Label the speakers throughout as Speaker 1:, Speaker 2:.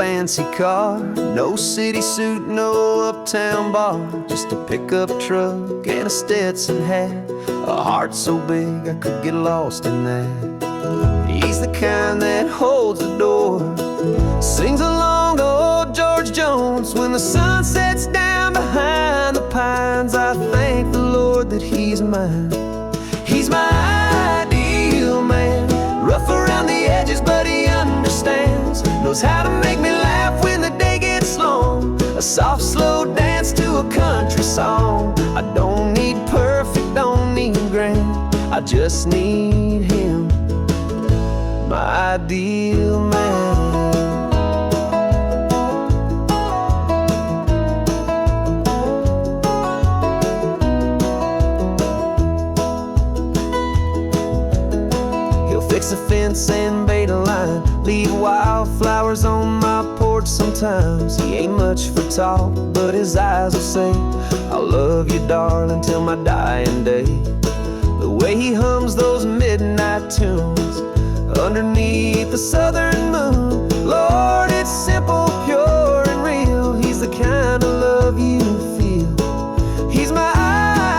Speaker 1: fancy car, no city suit, no uptown bar, just a pickup truck and a Stetson hat, a heart so big I could get lost in that. He's the kind that holds the door, sings along to old George Jones. When the sun sets down behind the pines, I thank the Lord that he's mine. He's my ideal man, rough around the edges but he understands, knows how to make me laugh when the day gets long, a soft slow dance to a country song. I don't need perfect, don't need grand, I just need him, my ideal man. Fix a fence and bait a line, leave wildflowers on my porch sometimes. He ain't much for talk, but his eyes will say, I'll love you darling till my dying day. The way he hums those midnight tunes underneath the southern moon, Lord, it's simple, pure and real. He's the kind of love you feel. He's my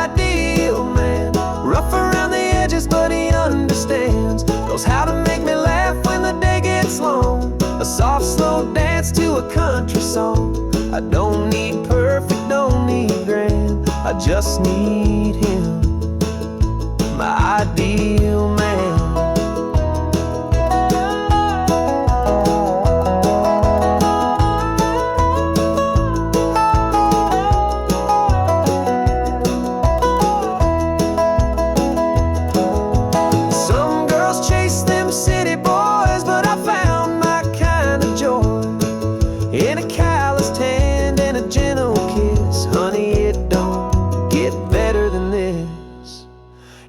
Speaker 1: ideal man, rough around the edges but he understands, knows how to make me laugh when the day gets long, a soft slow dance to a country song. I don't need perfect, don't need grand, I just need him, my ideal man.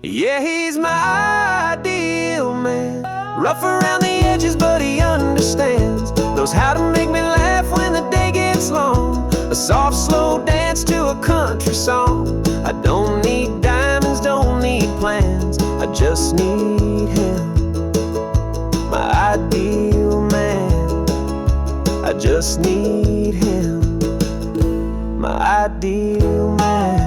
Speaker 1: Yeah, he's my ideal man, rough around the edges but he understands, knows how to make me laugh when the day gets long, a soft slow dance to a country song. I don't need diamonds, don't need plans, I just need him, my ideal man. I just need him, my ideal man.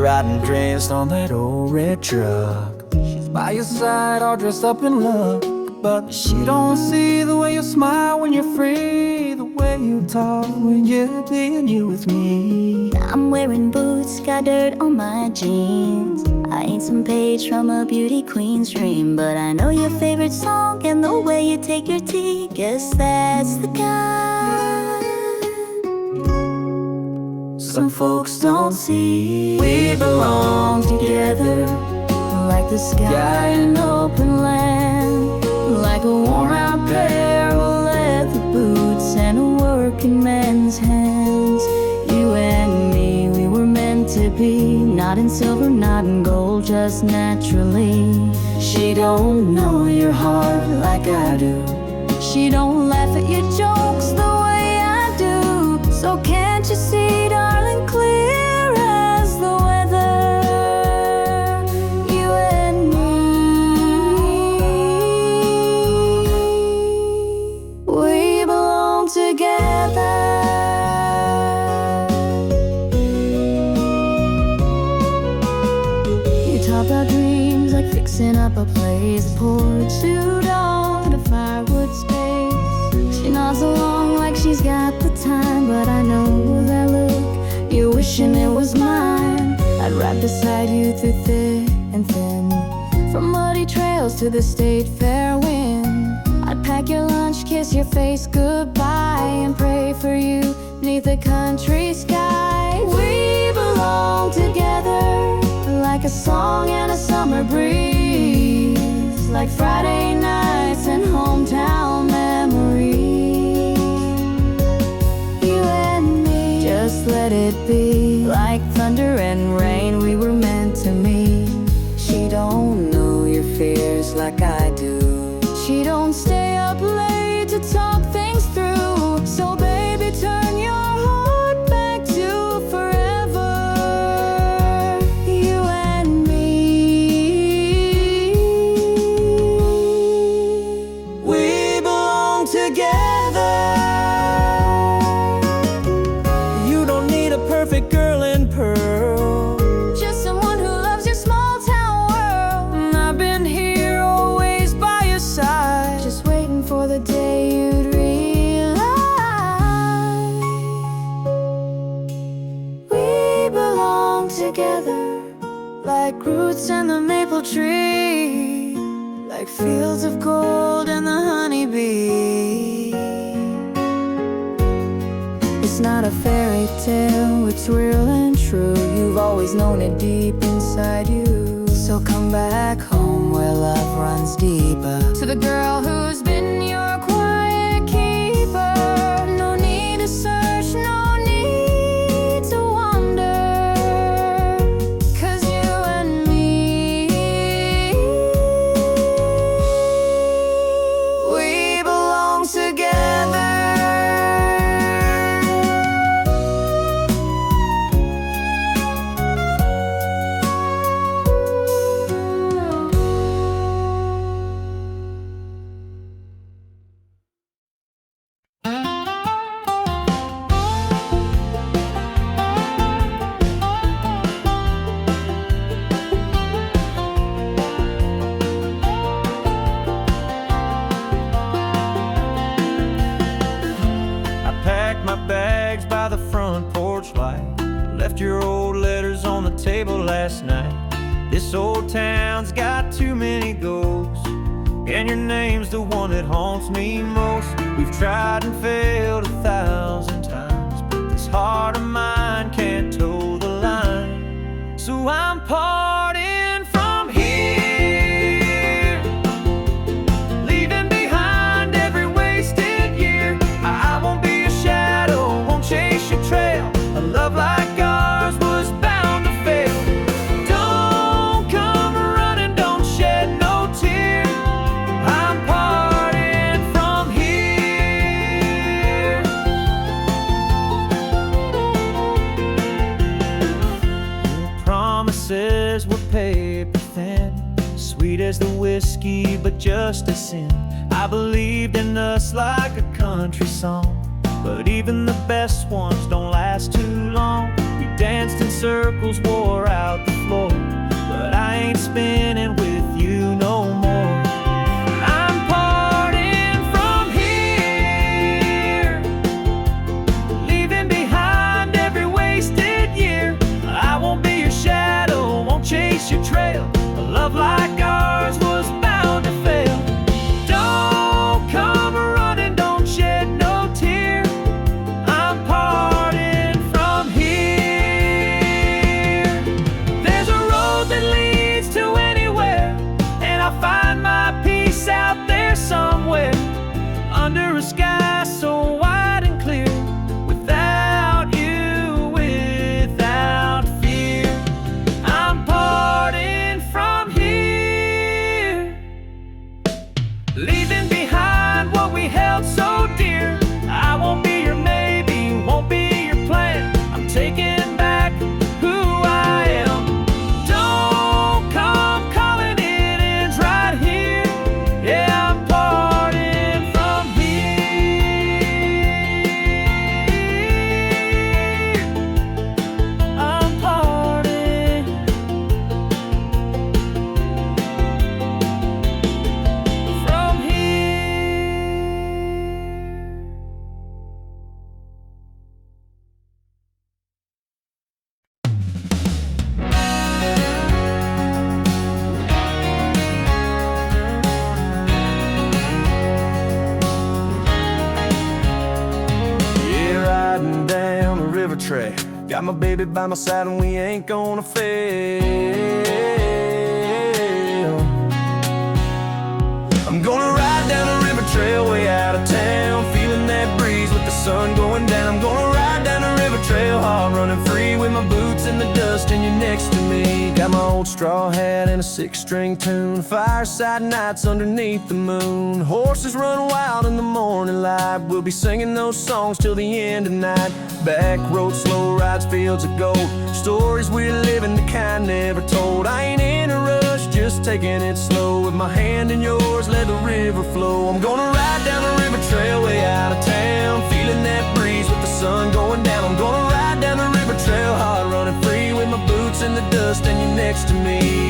Speaker 2: Riding dressed on that old red truck, she's by your side all dressed up in luck, but she don't see the way you smile when you're free, the way you talk when you're being you with me.
Speaker 3: I'm wearing boots, got dirt on my jeans, I ain't some page from a beauty queen's dream, but I know your favorite song and the way you take your tea. Guess that's the kind some folks don't see. We belong together, like the sky in open land, like a worn-out pair of leather boots and a working man's hands. You and me, we were meant to be, not in silver, not in gold, just naturally. She don't know your heart like I do, she don't laugh at your jokes the way I do. So can't you see, darling, clear as the weather, you and me, we belong together. You talk about dreams like fixing up a place, a porch, suit on a firewood space. She nods along like she's got the time, but I know that look, you're wishing it was mine. I'd ride beside you through thick and thin, from muddy trails to the state fair wind. I'd pack your lunch, kiss kiss your face goodbye and pray for you neath the country sky. We belong together like a song and a summer breeze, like Friday nights and hometown memories. You and me, just let it be, like thunder and rain, we were meant to meet. She don't know your fears like I do. She don't stay up late to talk things through. So baby, turn your heart back to forever. You and me, we belong together.
Speaker 2: You don't need a perfect girl in pearl,
Speaker 3: Just someone who loves your small town world.
Speaker 2: and I've been here always by your side,
Speaker 3: Just waiting for the day you'd realize we belong together, like roots and the maple tree, like fields of gold and the honeybee. It's not a fairy tale, it's real and true. You've always known it deep inside you. So come back home where love runs deeper. To the girl who's been your quiet keeper. No need to search, no need to wonder, 'cause you and me, we belong together.
Speaker 1: My bags by the front porch light, left your old letters on the table last night. This old town's got too many ghosts, and your name's the one that haunts me most. We've tried and failed 1,000 times, but this heart of mine can't toe the line. So I'm parting from here, leaving behind every wasted year. I won't be a shadow, won't chase your trail. A love like ours was bound to fail. Don't come running, don't shed no tear. I'm parting from here. Your promises were paper thin, sweet as the whiskey, but just a sin. I believed in us like a country song, but even the best ones don't last too long. We danced in circles, wore out the floor, but I ain't spinning with you no more. I'm parting from here, leaving behind every wasted year. I won't be your shadow, won't chase your trail. A love like ours was bound to fail. Don't come running, don't shed no tear. I'm parting from here. There's a road that leads to anywhere, and I find my peace out there somewhere, under a sky so wide and clear, without you, without fear. I'm parting from here, leaving behind what we held so dear. I won't be your maybe, won't be your plan. I'm taking back who I am. Don't come calling, it ends right here. Yeah, I'm parting from here. trail. Got my baby by my side and we ain't gonna fail. I'm gonna ride down the river trail way out of town, feeling that breeze with the sun going down. I'm gonna ride down the river trail hard, running free with my boots in the dust and you're next to me. Got my old straw hat and a 6-string tune, fireside nights underneath the moon. Horses run wild in the morning light, we'll be singing those songs till the end of night. Back road, slow rides, fields of gold, stories we're living, the kind never told. I ain't in a rush, just taking it slow. With my hand in yours, let the river flow. I'm gonna ride down the river trail way out of town, feeling that breeze with the sun going down. I'm gonna ride down the river trail hard, running free with my boots in the dust and you're next to me.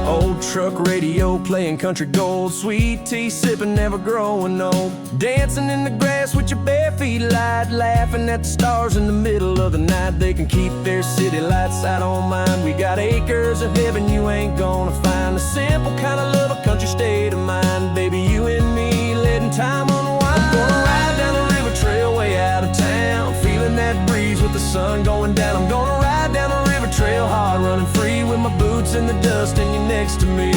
Speaker 1: Old truck radio playing country gold, sweet tea sipping, never growing old. Dancing in the grass with your bare feet light, laughing at the stars in the middle of the night. They can keep their city lights, I don't mind. We got acres of heaven you ain't gonna find. The simple kind of love, a country state of mind. Baby, you and me, letting time unwind. I'm gonna ride down the river trail way out of town, feeling that breeze with the sun going down. I'm gonna ride down the river trail hard, running free with my boots in the dust and you're next to me.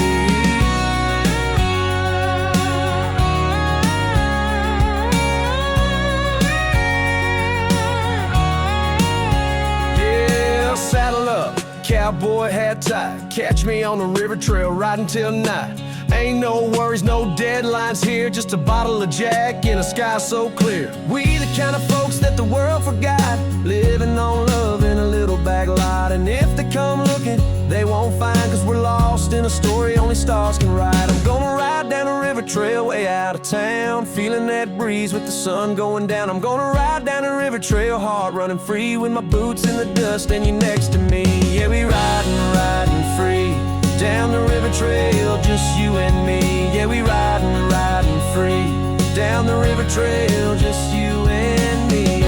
Speaker 1: Yeah, saddle up, cowboy hat tied, catch me on the river trail riding till night. Ain't no worries, no deadlines here, just a bottle of Jack in a sky so clear. We the kind of folks that the world forgot, living on love in a little back lot. And if they come looking, they won't find, cause we're lost in a story only stars can write. I'm gonna ride down the river trail way out of town, feeling that breeze with the sun going down. I'm gonna ride down the river trail hard, running free with my boots in the dust and you're next to me. Yeah, we riding free down the river trail, just you and me. Yeah, we riding free down the river trail, just you and me.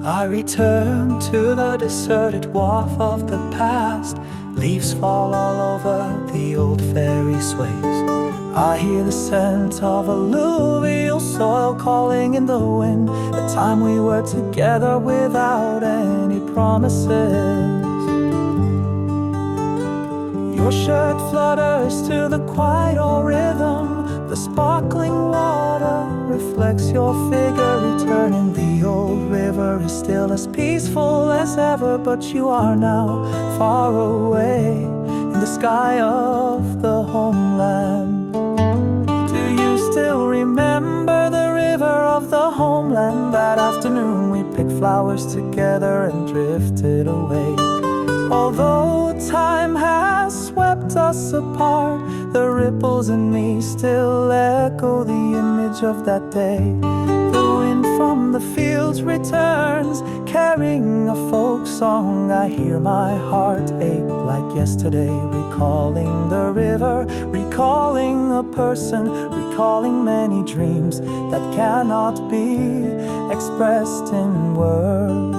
Speaker 2: I return to the deserted wharf of the past. Leaves fall all over, the old ferry sways. I hear the scent of alluvial soil calling in the wind, the time we were together without any promises. Your shirt flutters to the quiet old rhythm, the sparkling water reflects your figure returning. The old river is still as peaceful as ever, but you are now far away in the sky of the homeland. Do you still remember the river of the homeland? That afternoon we picked flowers together and drifted away. Although time has swept us apart, the ripples in me still echo the image of that day. The wind from the fields returns, carrying a folk song. I hear my heart ache like yesterday, recalling the river, recalling a person, recalling many dreams that cannot be expressed in words.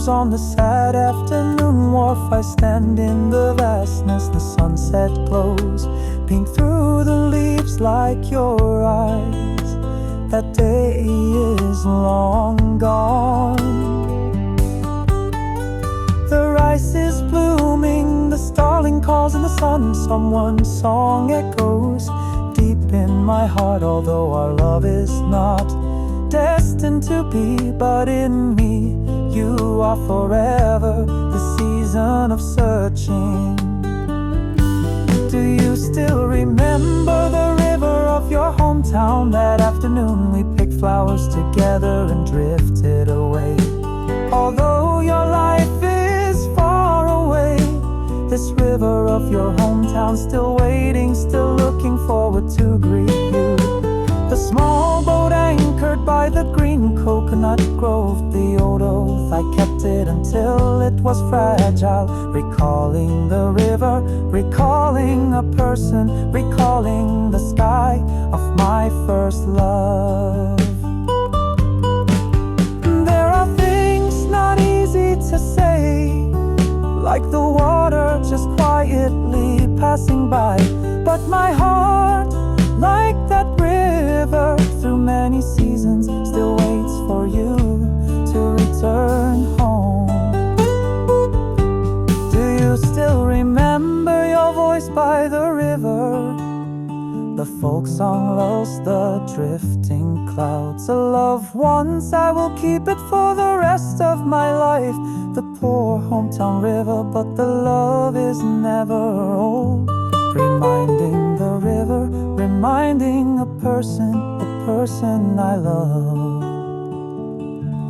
Speaker 2: On the sad afternoon wharf, I stand in the vastness. The sunset glows pink through the leaves like your eyes. That day is is long gone. The rice is blooming, the starling calls in the sun. Someone's song echoes deep in my heart. Although our love is not destined to be, but in me you are forever. The season of searching. Do you still remember the river of your hometown? That afternoon we picked flowers together and drifted away. Although your life is far away, this river of your hometown still waiting, still looking forward to greet you. The small boat anchored by the green coconut grove, the old oath, I kept it until it was fragile. Recalling the river, recalling a person, recalling the sky of my first love. There are things not easy to say, like the water just quietly passing by. But my heart, like that river through many seasons, still waits for you to return home. Do you still remember your voice by the river? The folk song lulls the drifting clouds. A loved once, I will keep it for the rest of my life. The poor hometown river, but the love is never old. Reminding the river, reminding a person I love,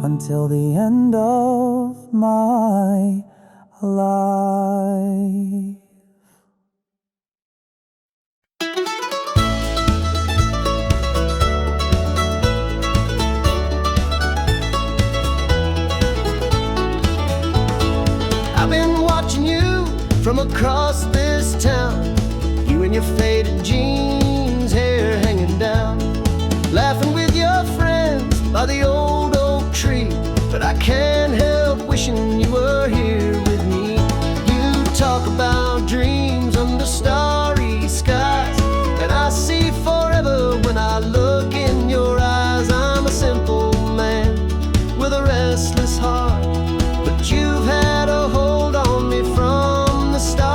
Speaker 2: until the end of my life.
Speaker 4: I've been watching you from across this town. You in your faded jeans, hair hanging down, laughing with your friends by the old oak tree. But I can't help wishing you were here with me. You talk about dreams under starry skies, and I see forever when I look in your eyes. I'm a simple man with a restless heart, but you've had a hold on me from the start.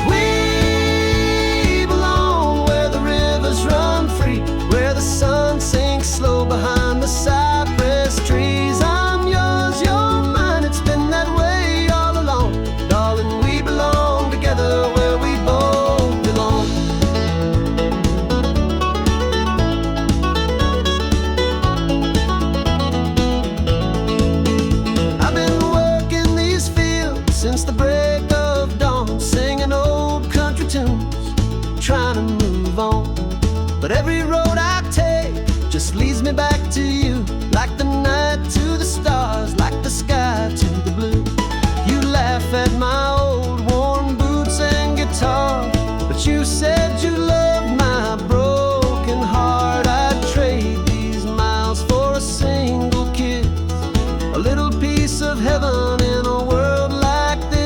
Speaker 4: We belong where the rivers run free, where the sun sinks slow behind the cypress trees. I'm yours, you're mine, it's been that way all along. Darling, we belong together where we both belong. I've been working these fields since the break of dawn, singing old country tunes, trying to move on. But every road I take just leads me back to you, like the night to the stars, like the sky to the blue. You laugh at my old worn boots and guitar, but you said you loved my broken heart. I'd trade these miles for a single kiss, a little piece of heaven in a world like this.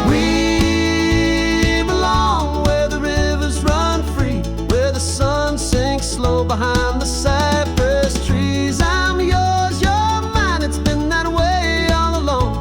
Speaker 4: We belong where the rivers run free, where the sun sinks slow behind the cypress trees. I'm yours, you're mine, it's been that way all along.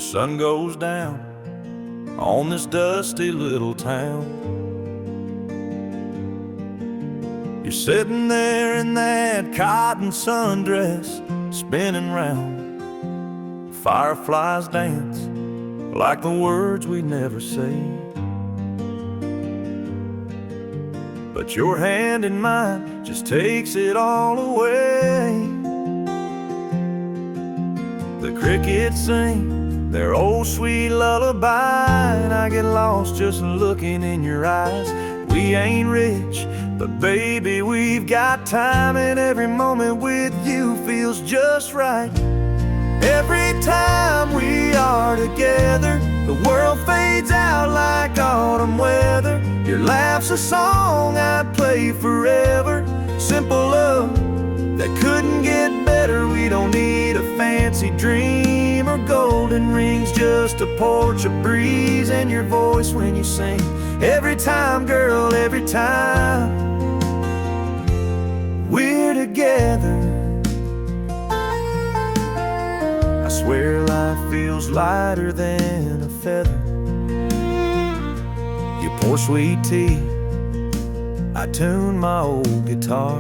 Speaker 2: sun goes down on this dusty little town. You're sitting there in that cotton sundress, spinning round. Fireflies dance like the words we never say. But your hand in mine just takes it all away. The crickets sing their old sweet lullaby, and I get lost just looking in your eyes. We ain't rich, but baby, we've got time, and every moment with you feels just right. Every time we are together, the world fades out like autumn weather. Your laugh's a song I'd play forever. Simple love that couldn't get better. We don't need a fancy dream or golden rings, just a porch, a breeze, and your voice when you sing. Every time, girl, every time we're together, I swear life feels lighter than a feather. You pour sweet tea, I tune my old guitar,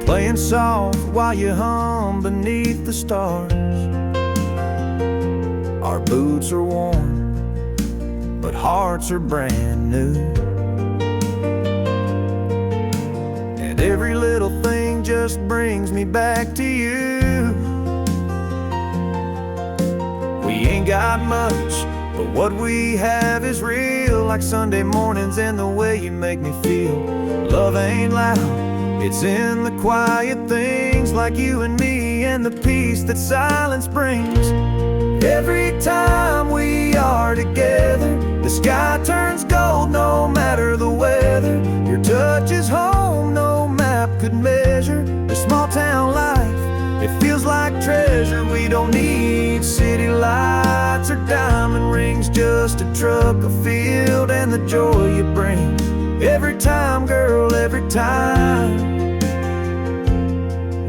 Speaker 2: playing soft while you hum beneath the stars. Our boots are worn, but hearts are brand new, and every little thing just brings me back to you. We ain't got much, but what we have is real, like Sunday mornings and the way you make me feel. Love ain't loud, it's in the quiet things, like you and me and the peace that silence brings. Every time we are together, the sky turns gold no matter the weather. Your touch is home, no map could measure. The small town life, it feels like treasure. We don't need city lights or diamond rings, just a truck, a field, and the joy you bring. Every time, girl, every time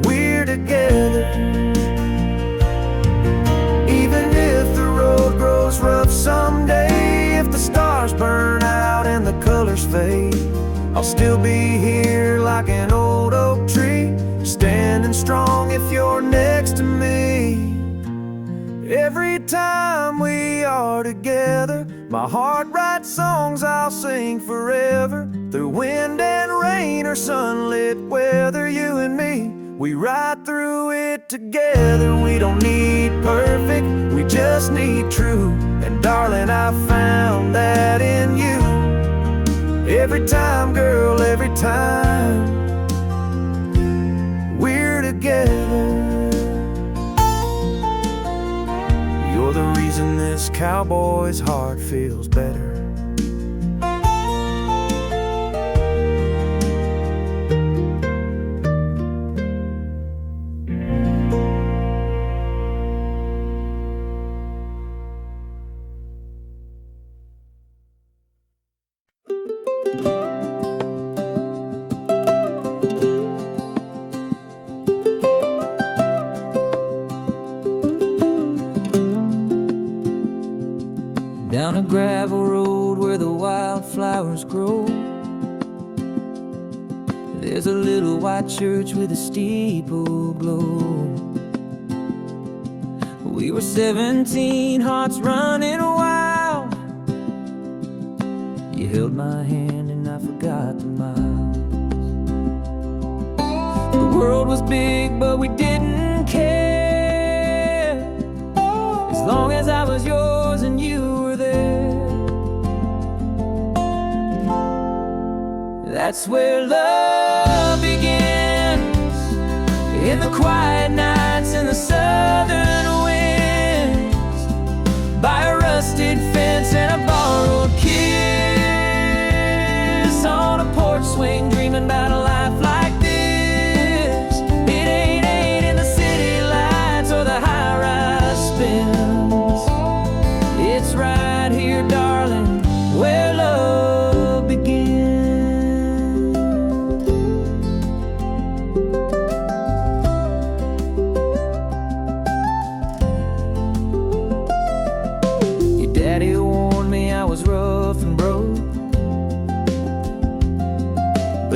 Speaker 2: we're together. Even if the road grows rough someday, if the stars burn out and the colors fade, I'll still be here like an old oak tree, standing strong if you're next to me. Every time we are together, my heart writes songs I'll sing forever. Through wind and rain or sunlit weather, you and me, we ride through it together. We don't need perfect, we just need true. And darling, I found that in you. Every time, girl, every time we're together. You're the reason this cowboy's heart feels better.
Speaker 3: Down a gravel road where the wildflowers grow, there's a little white church with a steeple glow. We were 17, hearts running wild. You held my hand and I forgot the miles. The world was big, but we didn't care, as long as I was yours and you were there. That's where love begins, in the quiet nights and the southern winds, by a rusted fence and a borrowed kiss, on a porch swing dreaming about a life like this. It ain't in the city lights or the high-rise spins. It's right here, darling, where love begins.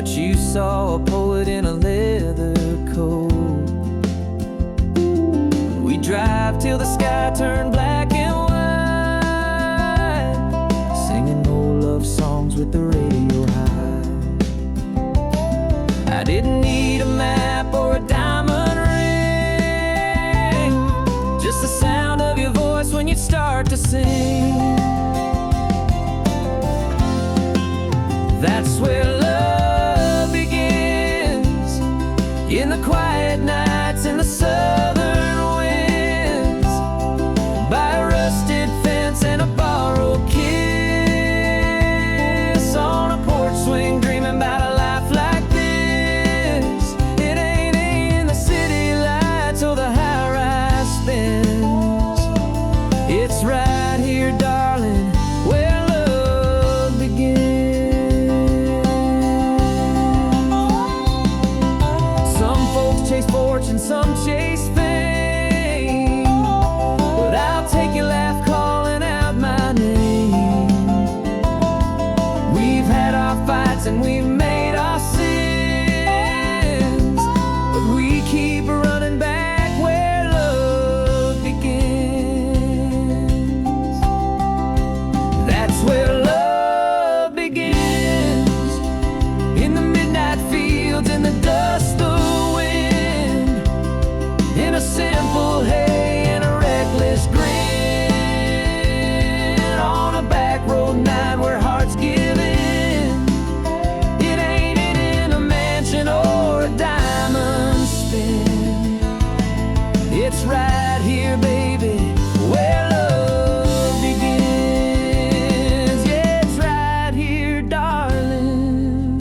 Speaker 1: but you saw a poet in a leather coat. We drive till the sky turned black and white, singing old love songs with the radio high. I didn't need a map or a diamond ring, just the sound of your voice when you'd start to sing. That's where love begins, in the quiet nights, in the southern winds, by a rusted fence and a borrowed kiss, on a porch swing dreaming about a life like this. It ain't in the city lights or the high-rise spins. It's right here, darling, where love begins. Chase fortune, some chase fame, but I'll take your laugh calling out my name. We've had our fights and we've made our sins, but we keep running back where love begins. That's where love begins, in the midnight fields, in the dust, in a simple hay and a reckless grin, on a back road night where hearts give in. It ain't in a mansion or a diamond spin. It's right here, baby, where love begins. Yeah, it's right here, darling,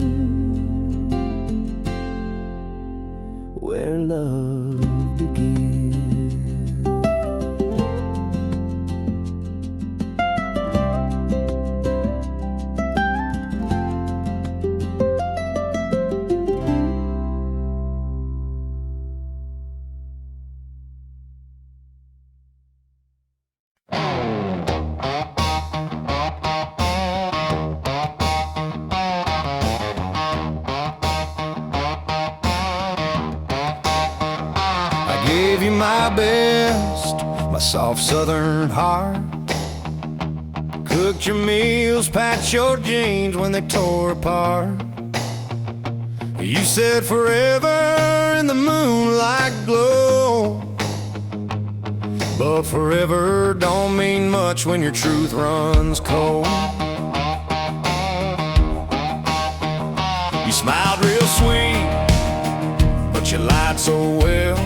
Speaker 1: where love begins.
Speaker 2: Gave you my best, my soft southern heart. Cooked your meals, patched your jeans when they tore apart. You said forever in the moonlight glow, but forever don't mean much when your truth runs cold. You smiled real sweet, but you lied so well.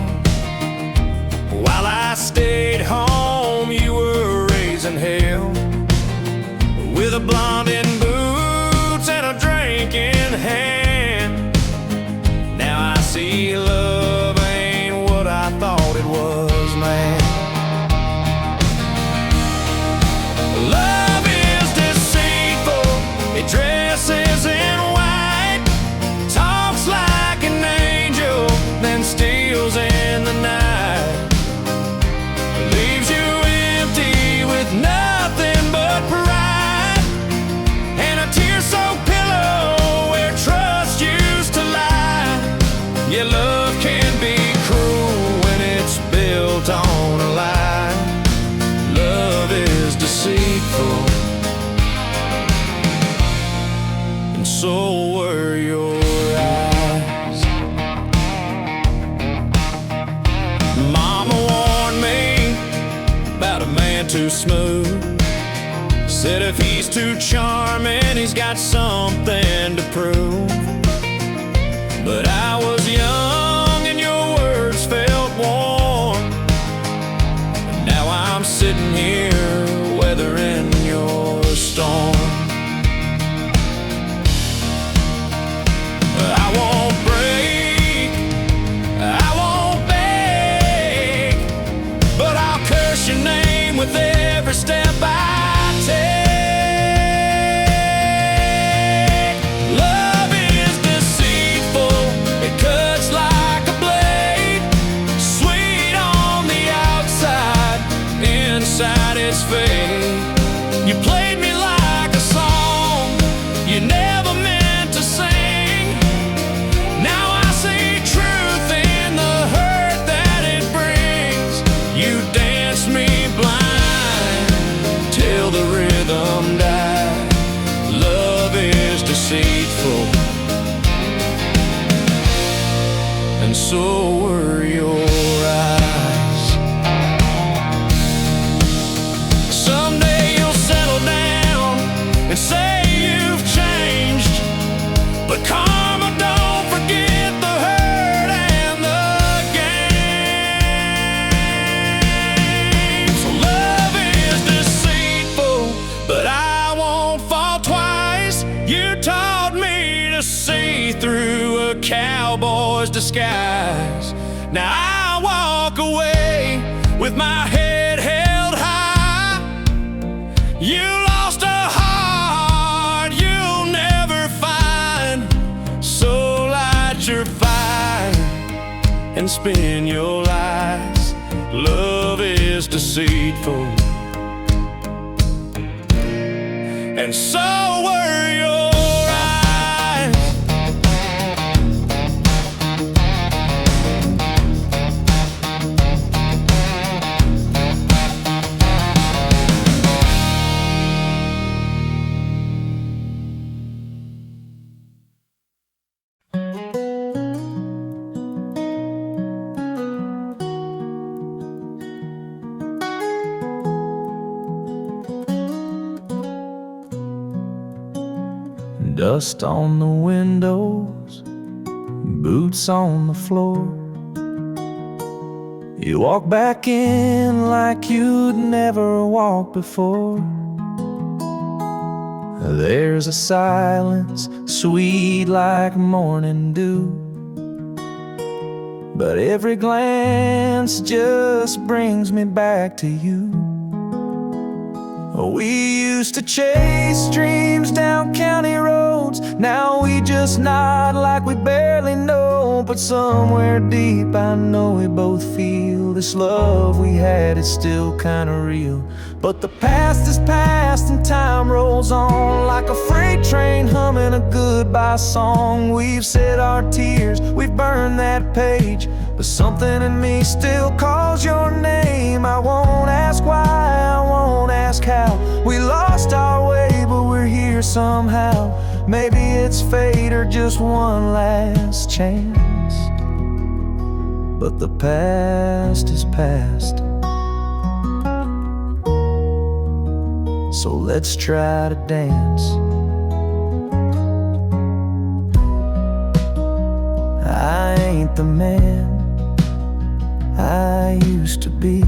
Speaker 2: While I stayed home, you were raising hell, with a blonde in boots and a drink in hand. Now I see love ain't what I thought it was, man. Love is deceitful, it dresses in white, talks like an angel, then steals in the night. Nothing but pride and a tear-soaked pillow where trust used to lie. Yeah, love can be cruel when it's built on a lie. Love is deceitful, and so were your eyes. Mama warned me about a man too smooth. Said if he's too charming, he's got something to prove. But I was young and your words felt warm, and now I'm sitting here weathering your storm. I won't break, I won't beg, but I'll curse your name with every step I take. Love is deceitful, it cuts like a blade, sweet on the outside, inside it's fake. You played me like a song you never meant to sing,
Speaker 5: disguise. Now I walk away with my head held high. You lost a heart you'll never find, so light your fire and spin your lies. Love is deceitful, and so were your eyes.
Speaker 1: Dust on the windows, boots on the floor. You walk back in like you'd never walked before. There's a silence sweet like morning dew, but every glance just brings me back to you. We used to chase dreams down county roads, now we just nod like we barely know. But somewhere deep I know we both feel this love we had is still kinda real. But the past is past and time rolls on like a freight train humming a goodbye song. We've said our tears, we've burned that page, but something in me still calls your name. I won't ask why, I won't ask how. We lost our way, but we're here somehow. Maybe it's fate or just one last chance, but the past is past. So let's try to dance. I ain't the man I used to be.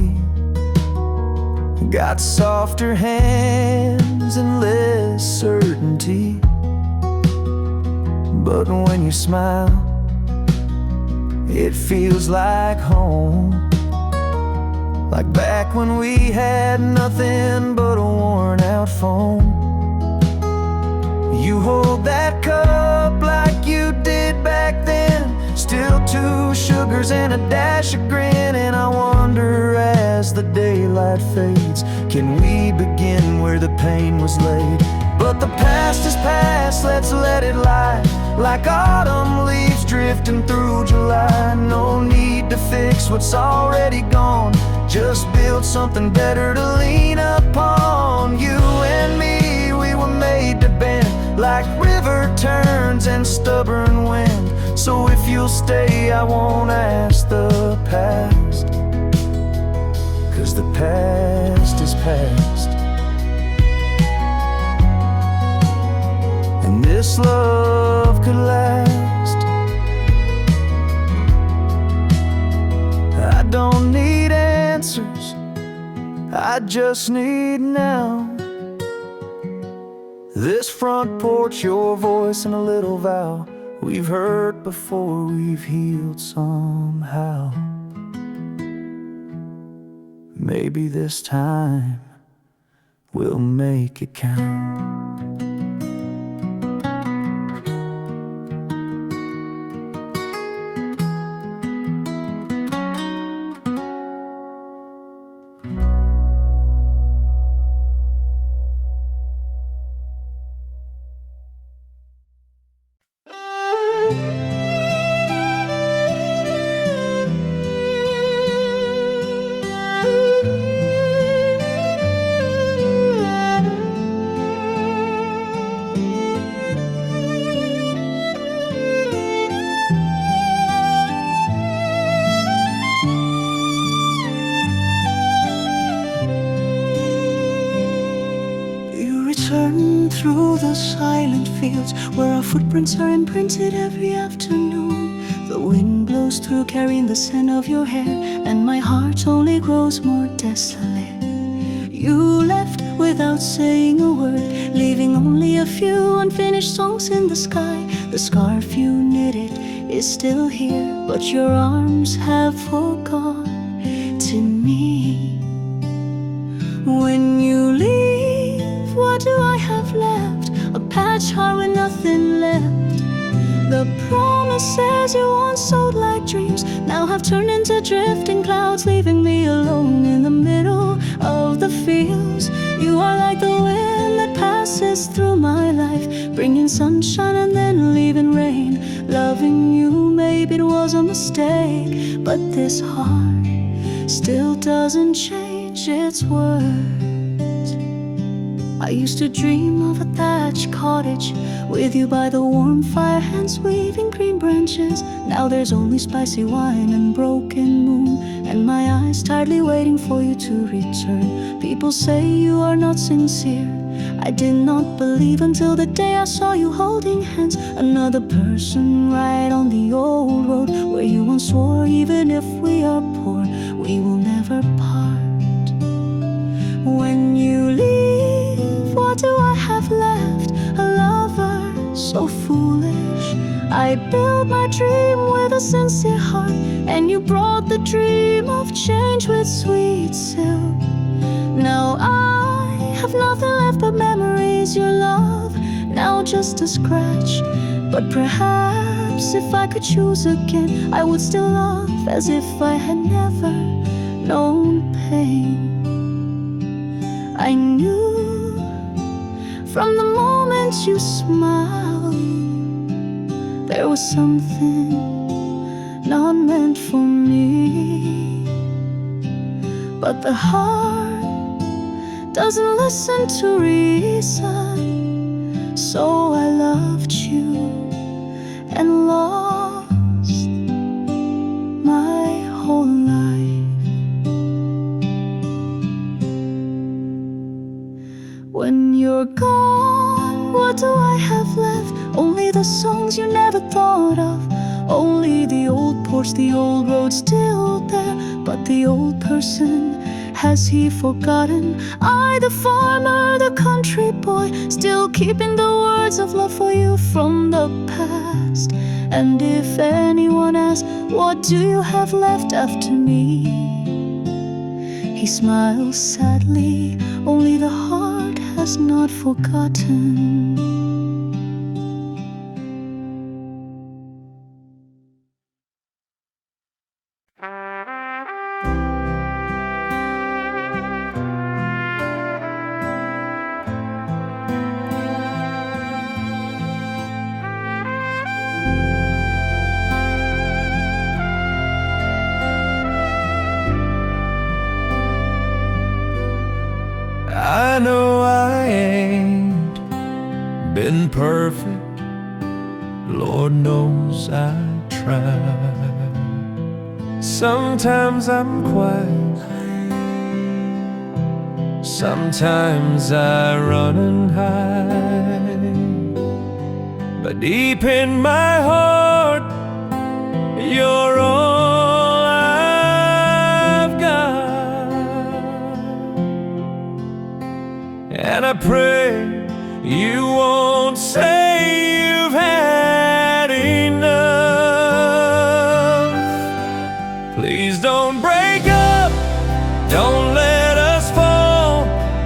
Speaker 1: Got softer hands and less certainty, but when you smile, it feels like home. Like back when we had nothing but a worn out phone. You hold that cup like you did back then, still 2 sugars and a dash of grin. And I wonder as the daylight fades, can we begin where the pain was laid? But the past is past, let's let it lie, like autumn leaves drifting through July. No need to fix what's already gone, just build something better to lean upon. You and me, we were made to bend like river turns and stubborn wind. So if you'll stay, I won't ask the past, 'cause the past is past. And this love could last. I don't need answers, I just need now. This front porch, your voice and a little vow. We've hurt before, we've healed somehow. Maybe this time we'll make it count.
Speaker 3: Through the silent fields where our footprints are imprinted every afternoon. The wind blows through carrying the scent of your hair, and my heart only grows more desolate. You left without saying a word, leaving only a few unfinished songs in the sky. The scarf you knitted is still here, but your arms have forgotten me. When you leave, what do I have left? A patch heart with nothing left. The promises you once sold like dreams now have turned into drifting clouds, leaving me alone in the middle of the fields. You are like the wind that passes through my life, bringing sunshine and then leaving rain. Loving you, maybe it was a mistake, but this heart still doesn't change its words. I used to dream of a thatched cottage with you by the warm fire, hands waving green branches. Now there's only spicy wine and broken moon, and my eyes tiredly waiting for you to return. People say you are not sincere. I did not believe until the day I saw you holding hands. Another person right on the old road where you once swore, even if we are poor, we will never part. When you leave, what do I have left? A lover so foolish. I built my dream with a sincere heart, and you brought the dream of change with sweet silk. Now I have nothing left but memories, your love, now just a scratch. But perhaps if I could choose again, I would still love as if I had never known pain. I knew from the moment you smiled there was something not meant for me, but the heart doesn't listen to reason, so I loved you and lost my whole life. When you're gone, what do I have left? Only the songs you never thought of, only the old porch, the old road still there, but the old person, has he forgotten? I, the farmer, the country boy, still keeping the words of love for you from the past. And if anyone asks, what do you have left after me? He smiles sadly, only the heart has not forgotten.
Speaker 1: I know I ain't been perfect, Lord knows I tried. Sometimes I'm quiet, sometimes I run and hide, but deep in my heart, you're all I've got. And I pray you won't say you've had enough. Please don't break up, don't let us fall.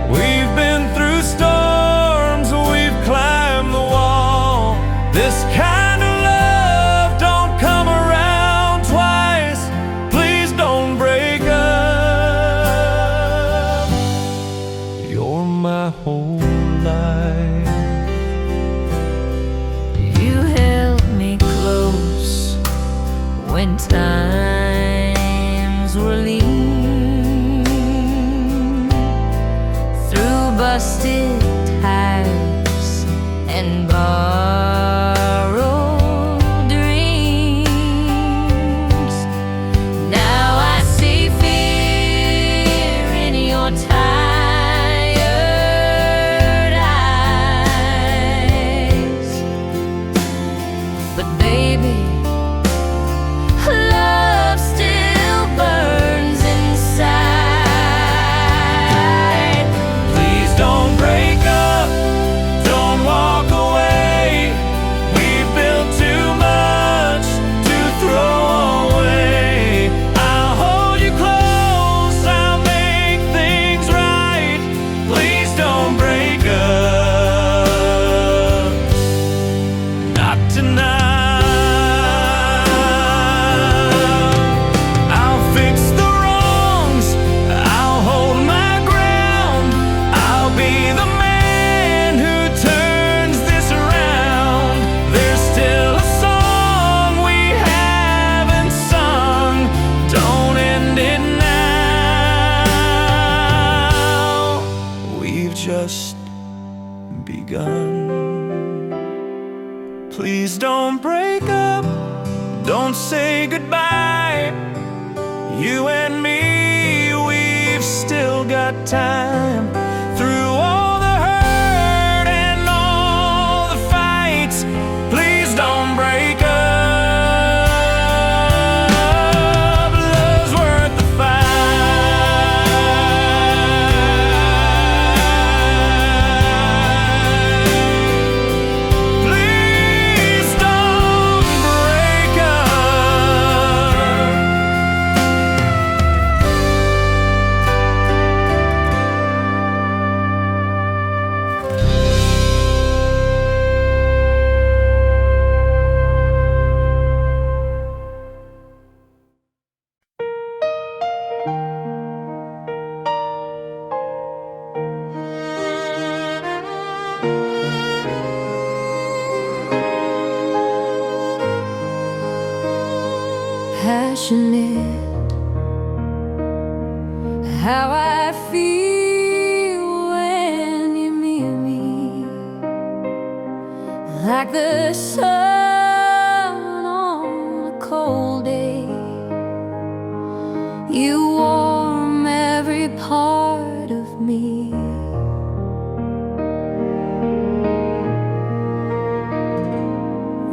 Speaker 1: We've been through storms, we've climbed the wall. This kind of love don't come around twice. Please don't break up. You're my whole life.
Speaker 3: You held me close when times were lean, through busted tires and borrowed dreams. Now I see fear in your tired eyes, but baby, love
Speaker 5: begun. Please don't break up, don't say goodbye. You and me, we've still got time. Through all the hurt and all the fights, please don't break up. Love's worth the fight. Please don't break up.
Speaker 3: Passionate, how I feel when you're near me, like the sun on a cold day. You warm every part of me.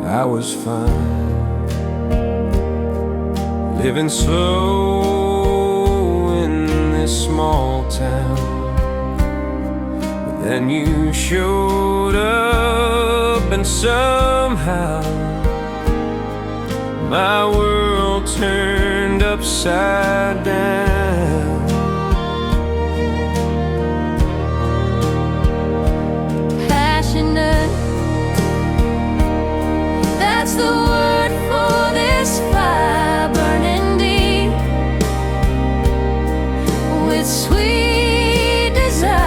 Speaker 5: I was fine, living slow in this small town. But then you showed up and somehow my world turned upside down.
Speaker 3: Passionate, that's the word for this fire burning deep with sweet desire.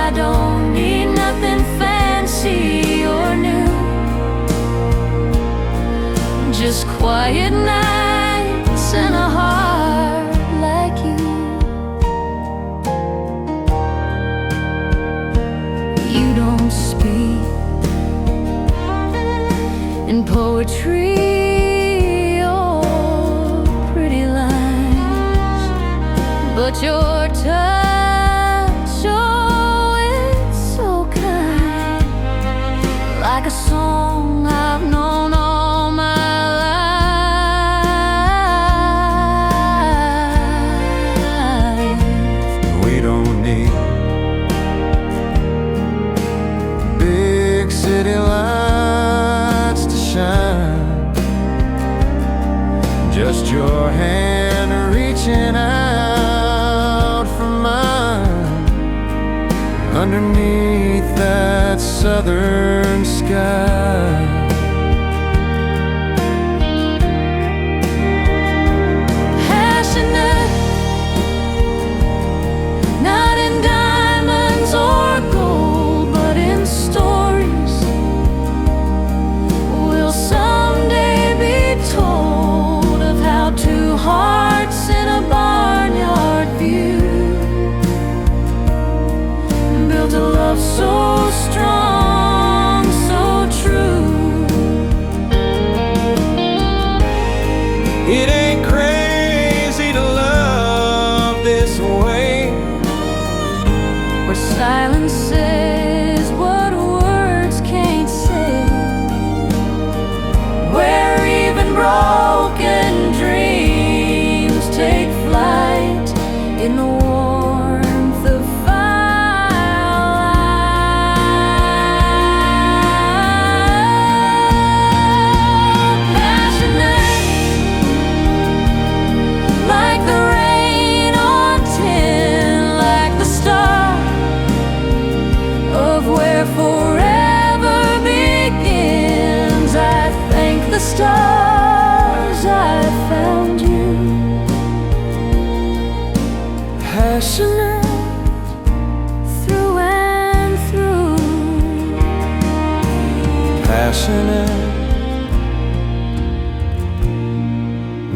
Speaker 3: I don't need nothing fancy or new, just quiet nights and a heart like you. You don't speak in poetry or pretty lines, but your touch, oh, it's so kind, like a song I've known all my life.
Speaker 5: We don't need big city lights to shine, just your hand reaching out for mine underneath that southern sky.
Speaker 3: Passionate, not in diamonds or gold, but in stories will someday be told of how two hearts in a barnyard view built a love so strong, so true.
Speaker 5: It ain't crazy to love this way,
Speaker 3: Where silence says what words can't say, where even broken dreams take flight in the warmth of firelight. Passionate, like the rain on tin, like the start of where forever begins. I thank the stars I found you. Passionate through and through.
Speaker 5: passionate,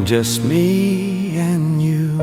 Speaker 5: just me and you.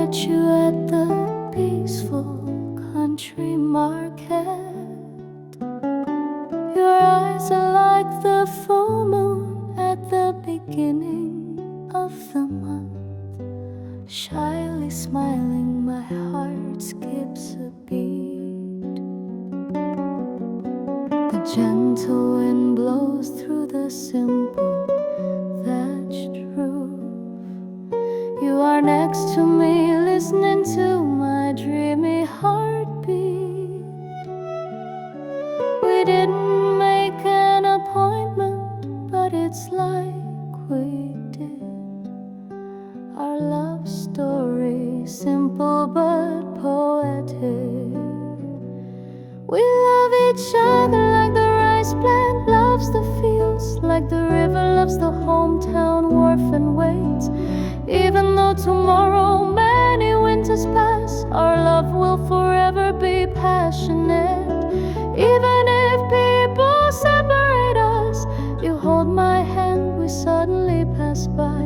Speaker 3: met you at the peaceful country market. Your eyes are like the full moon at the beginning of the month. Shyly smiling, my heart skips a beat. The gentle wind blows through the simple thatched roof. You are next to me, listening to my dreamy heartbeat. We didn't make an appointment, but it's like we did. Our love story, simple but poetic. We love each other like the rice plant loves the fields, like the river loves the hometown wharf and waits. Even though tomorrow many winters pass, our love will forever be passionate. Even if people separate us, you hold my hand, we suddenly pass by.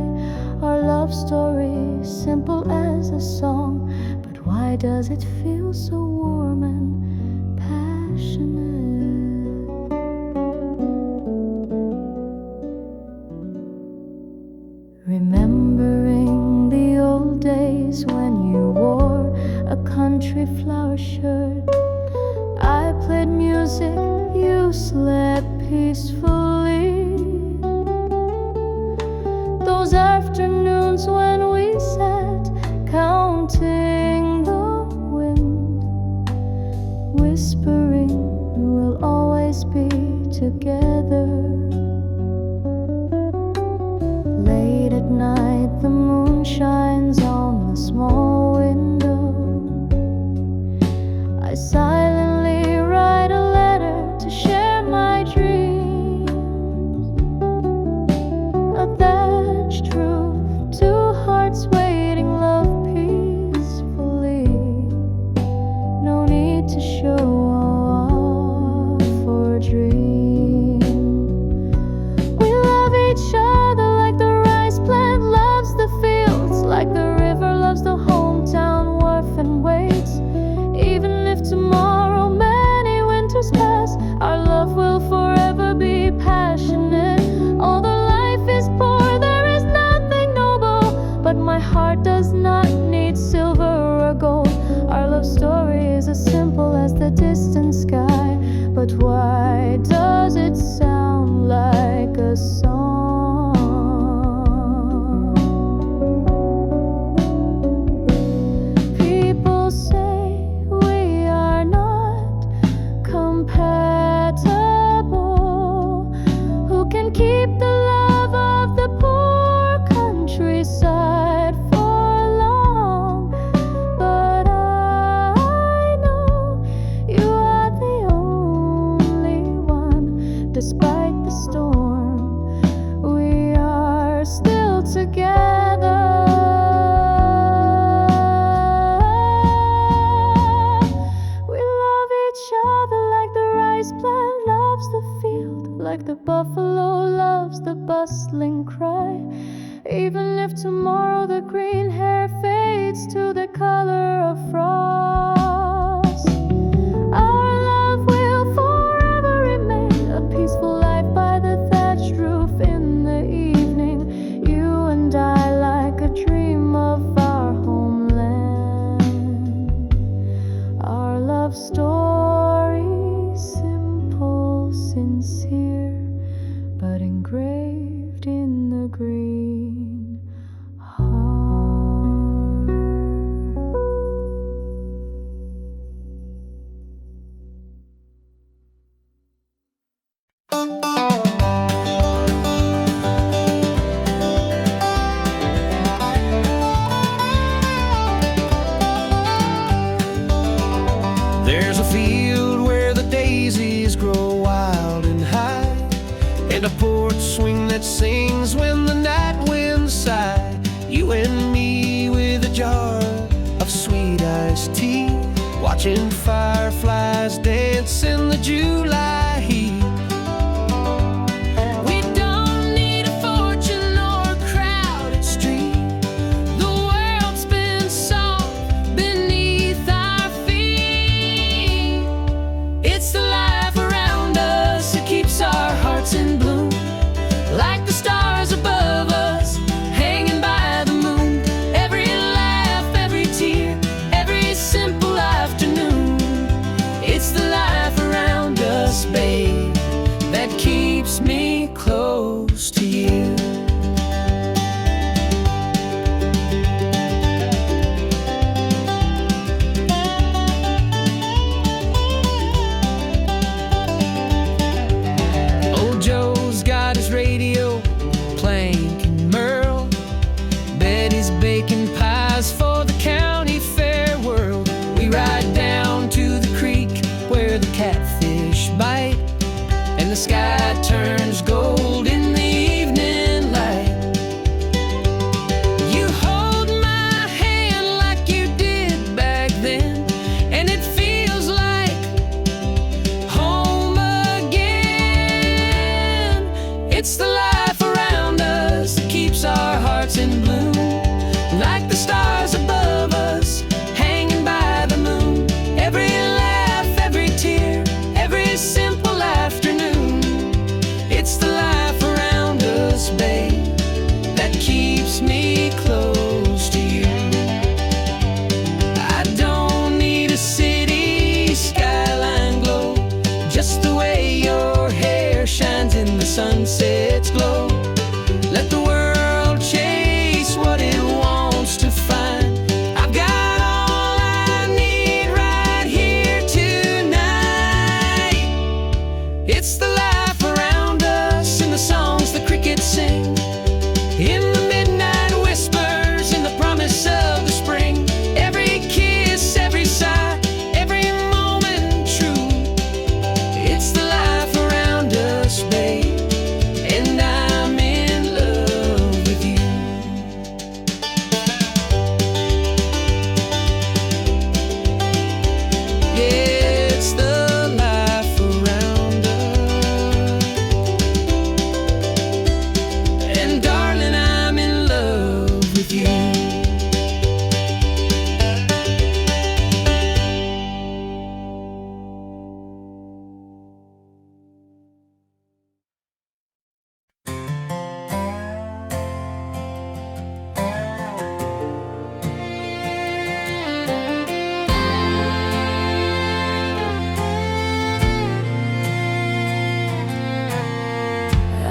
Speaker 3: Our love story, simple as a song, but why does it feel so warm and passionate? Remembering the old days when you wore a country flower shirt, I played music, you slept peacefully. Those afternoons when we sat counting the wind, whispering we'll always be together. Late at night the moon shines on the small window. I silently write a letter to share my dreams. A thatched roof, two hearts waiting, love peacefully. No need to show off or dream. We love each other like the rice plant loves the fields, like the river loves the hometown wharf and waits. Even if tomorrow many winters pass, our love will forever be passionate. Although life is poor, there is nothing noble, but my heart does not need silver or gold. Our love story is as simple as the distant sky, but why does it sound like a song? People say we are not compatible. Who can keep the love of the poor countryside for long? But I know you are the only one. Despite the storm, we are still together. We love each other like the rice plant loves the field, like the buffalo loves the bustling cry. Even if tomorrow the green hair fades to the color of frost, our love will forever remain. A peaceful life by the thatched roof in the evening. You and I like a dream of our homeland. Our love story, simple, sincere, but engraved in the green heart.
Speaker 1: There's a field where the daisies grow wild and high, and a porch swing that sings when the night winds sigh. You and me with a jar of sweet iced tea, watching fireflies dance in the July heat. We don't need a fortune or a crowded street. The world spins so sunsets glow. Let the world chase what it wants to find. I've got all I need right here tonight. It's the life around us, in the songs the crickets sing, in the midnight whispers, in the promise of the spring. Every kiss, every sigh, every moment true. It's the life around us, babe, and I'm in love with you. Yeah, it's the life around us, and darling, I'm in love with you.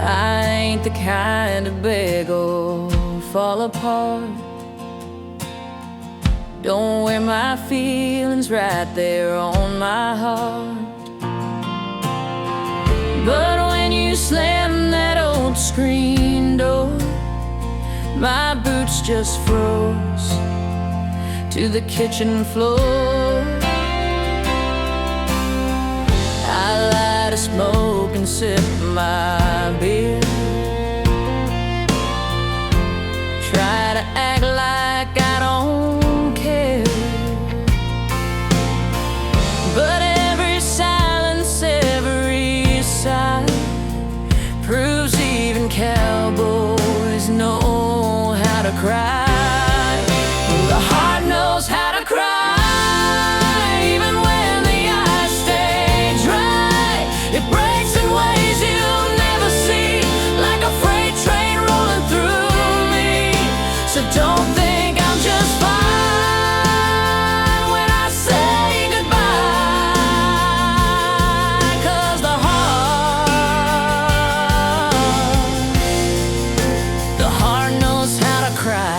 Speaker 3: I ain't the kind to beg or fall apart. Don't wear my feelings right there on my heart. But when you slam that old screen door, my boots just froze to the kitchen floor. I light a smoke and sip my beer, try to act like I don't care. But every silence, every sigh proves even cowboys know how to cry. The heart knows how to cry, even when the eyes stay dry. It breaks in ways you'll never see, like a freight train rolling through me. So don't think I'm just fine when I say goodbye, 'cause the heart knows how to cry.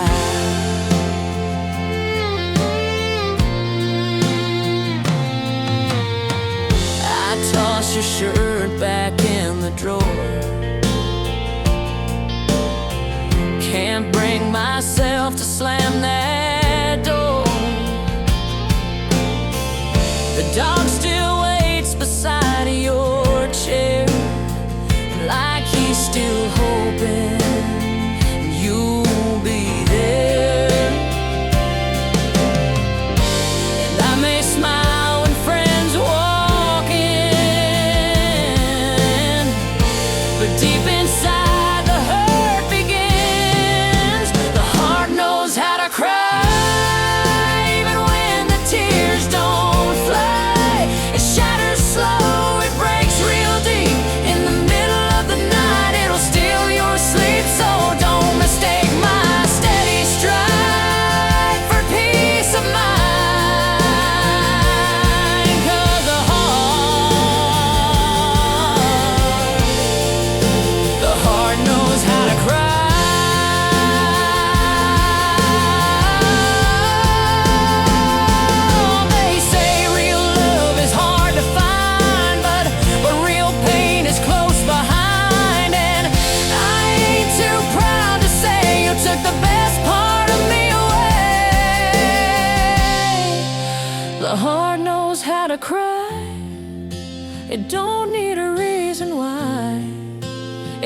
Speaker 3: I toss your shirt back in the drawer, can't bring myself to slam that door. The dog still waits beside your chair, like he's still hoping you'll be there. And I may smile when friends walk in, but deep inside the hurt begins. The heart knows how to cry, even when the tears don't fly. It shatters slow, it breaks real deep. In the middle of the night, it'll steal your sleep. So don't mistake my steady stride for peace of mind, 'cause the heart knows how to cry. They say real love is hard to find, but real pain is close behind. And I ain't too proud to say you took the best part of me away. The heart knows how to cry. It don't need a reason why.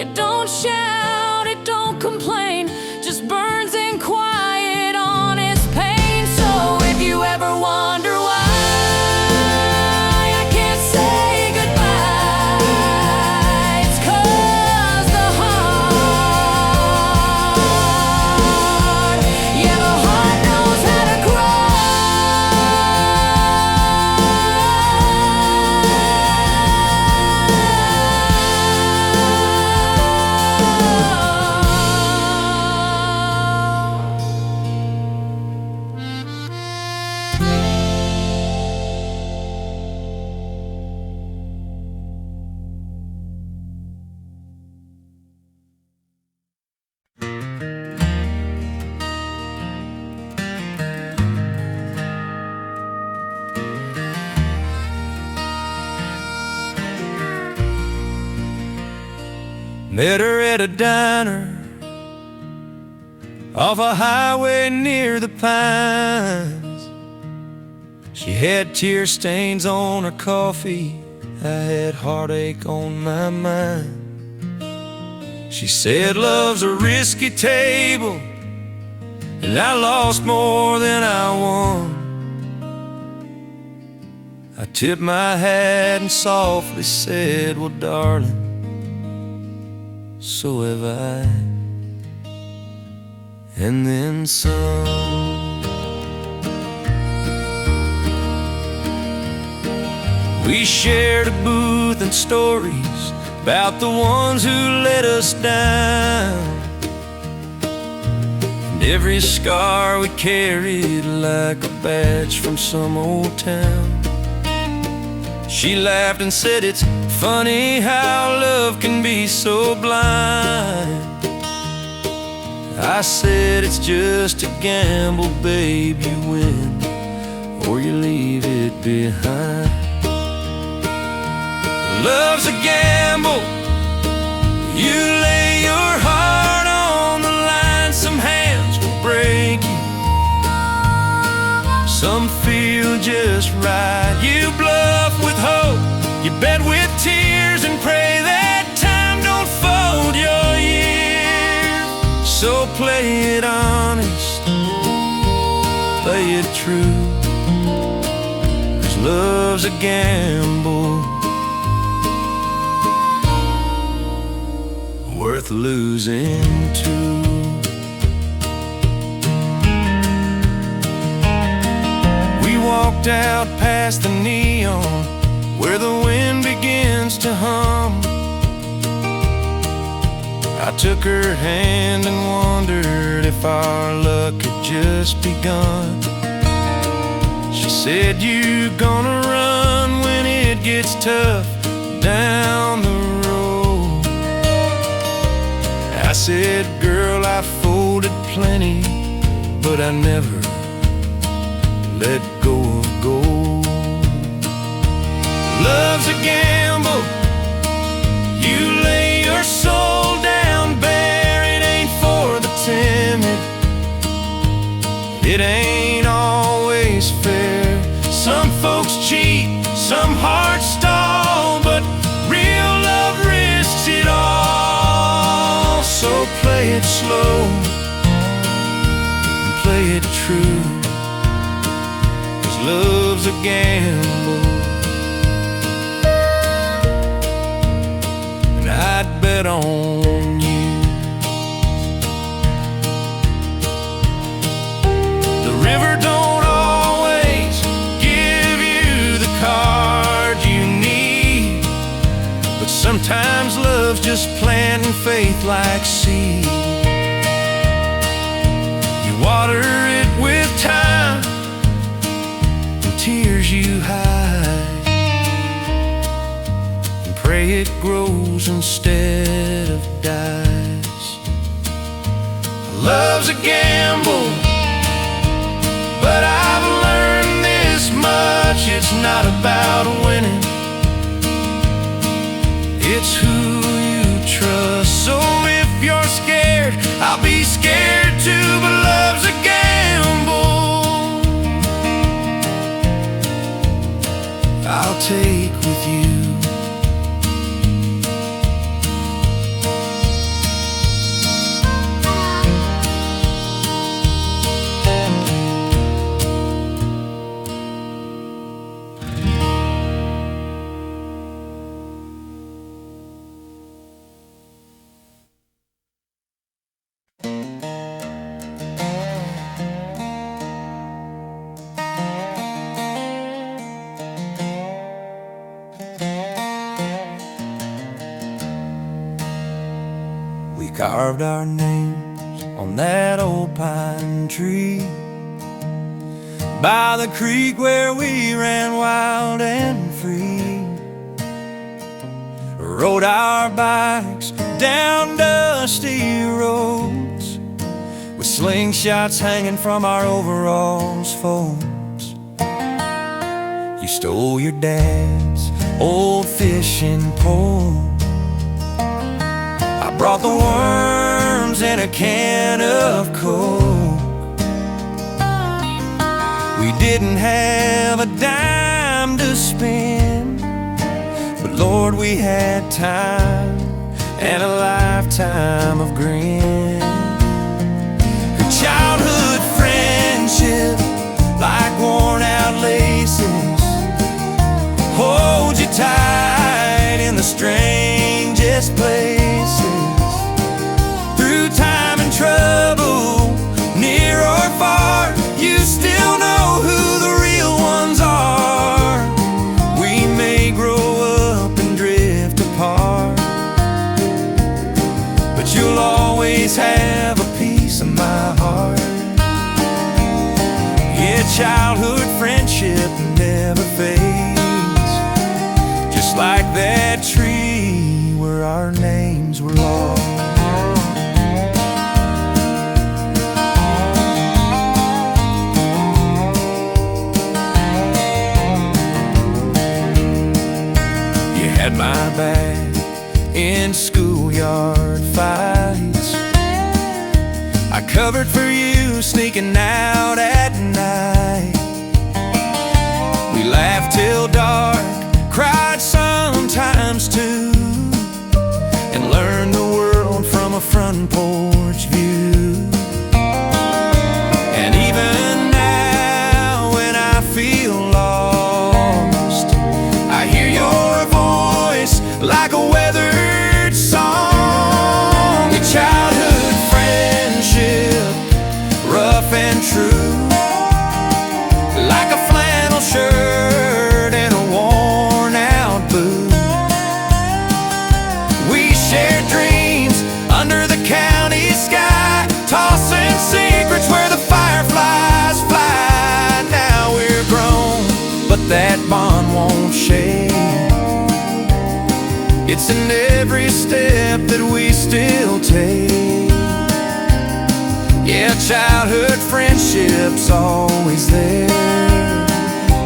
Speaker 3: It don't shout, it don't complain, just burns in quiet on its pain. So if you ever wonder why I can't say goodbye, it's 'cause the heart, yeah, the heart knows how to cry.
Speaker 5: Met her at a diner off a highway near the Pines. She had tear stains on her coffee, I had heartache on my mind. She said love's a risky table, and I lost more than I won. I tipped my hat and softly said, well, darling, so have I, and then some. We shared a booth and stories about the ones who let us down, and every scar we carried like a badge from some old town. She laughed and said it's funny how love can be so blind. I said it's just a gamble, babe, you win or you leave it behind. Love's a gamble, you lay your heart on the line. Some hands will break you, some feel just right. You bluff with hope, you bet with tears, and pray that time don't fold your year. So play it honest, play it true, 'cause love's a gamble worth losing too. We walked out past the neon where the wind begins to hum. I took her hand and wondered if our luck had just begun. She said, you gonna run when it gets tough down the road? I said, girl, I folded plenty, but I never let go of gold. Love's a gamble, you lay your soul down bare. It ain't for the timid, it ain't always fair. Some folks cheat, some hearts stall, but real love risks it all. So play it slow and play it true, 'cause love's a gamble, and I'd bet on you. The river don't always give you the card you need, but sometimes love's just planting faith like seed. You water it with time and tears you hide, and pray it grows instead of dies. Love's a gamble, but I've learned this much: it's not about winning, it's who you trust. So if you're scared, I'll be scared too, but love's a gamble I'll take with you. Carved our names on that old pine tree by the creek where we ran wild and free. Rode our bikes down dusty roads with slingshots hanging from our overalls' folds. You stole your dad's old fishing pole, I brought the worms and a can of Coke. We didn't have a dime to spend, but Lord, we had time and a lifetime of grin. Her childhood friendship, like worn out laces, hold you tight in the strangest places. Through time and trouble, near or far, you still know who the real ones are. We may grow up and drift apart, but you'll always have a piece of my heart. Yeah, childhood friendship never fades, just like that tree where our names were lost. You had my back in schoolyard fights. I covered for you sneaking out at night. We laughed till dark, cried sometimes too, and learned the world from a front porch view. And even now when I feel lost, I hear your voice like a weathered song. Your childhood friendship, rough and true, like a flannel shirt and a worn out boot. We shared dreams under the county sky, tossing secrets where the fireflies fly. Now we're grown, but that bond won't shake. It's in every step that we still take. Yeah, childhood friendship's always there,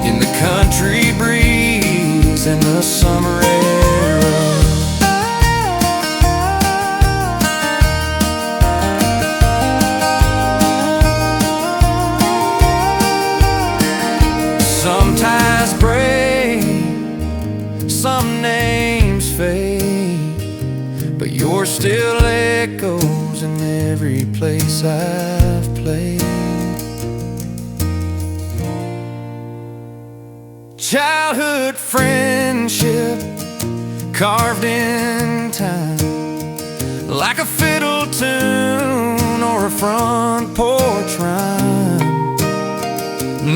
Speaker 5: in the country breeze and the summer air. Some ties break, some names fade, but yours still echoes in every place I've played. Childhood friendship carved in time, like a fiddle tune or a front porch rhyme.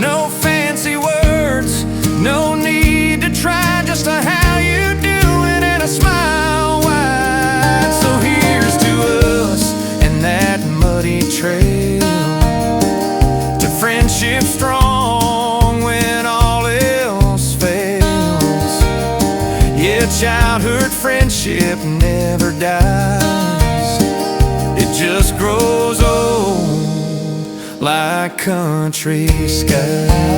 Speaker 5: No fancy words, no need to try, just a how you doing and a smile wide. So here's to us and that muddy trail, to friendship strong when all else fails. Yeah, childhood friendship never dies, it just grows old like country skies.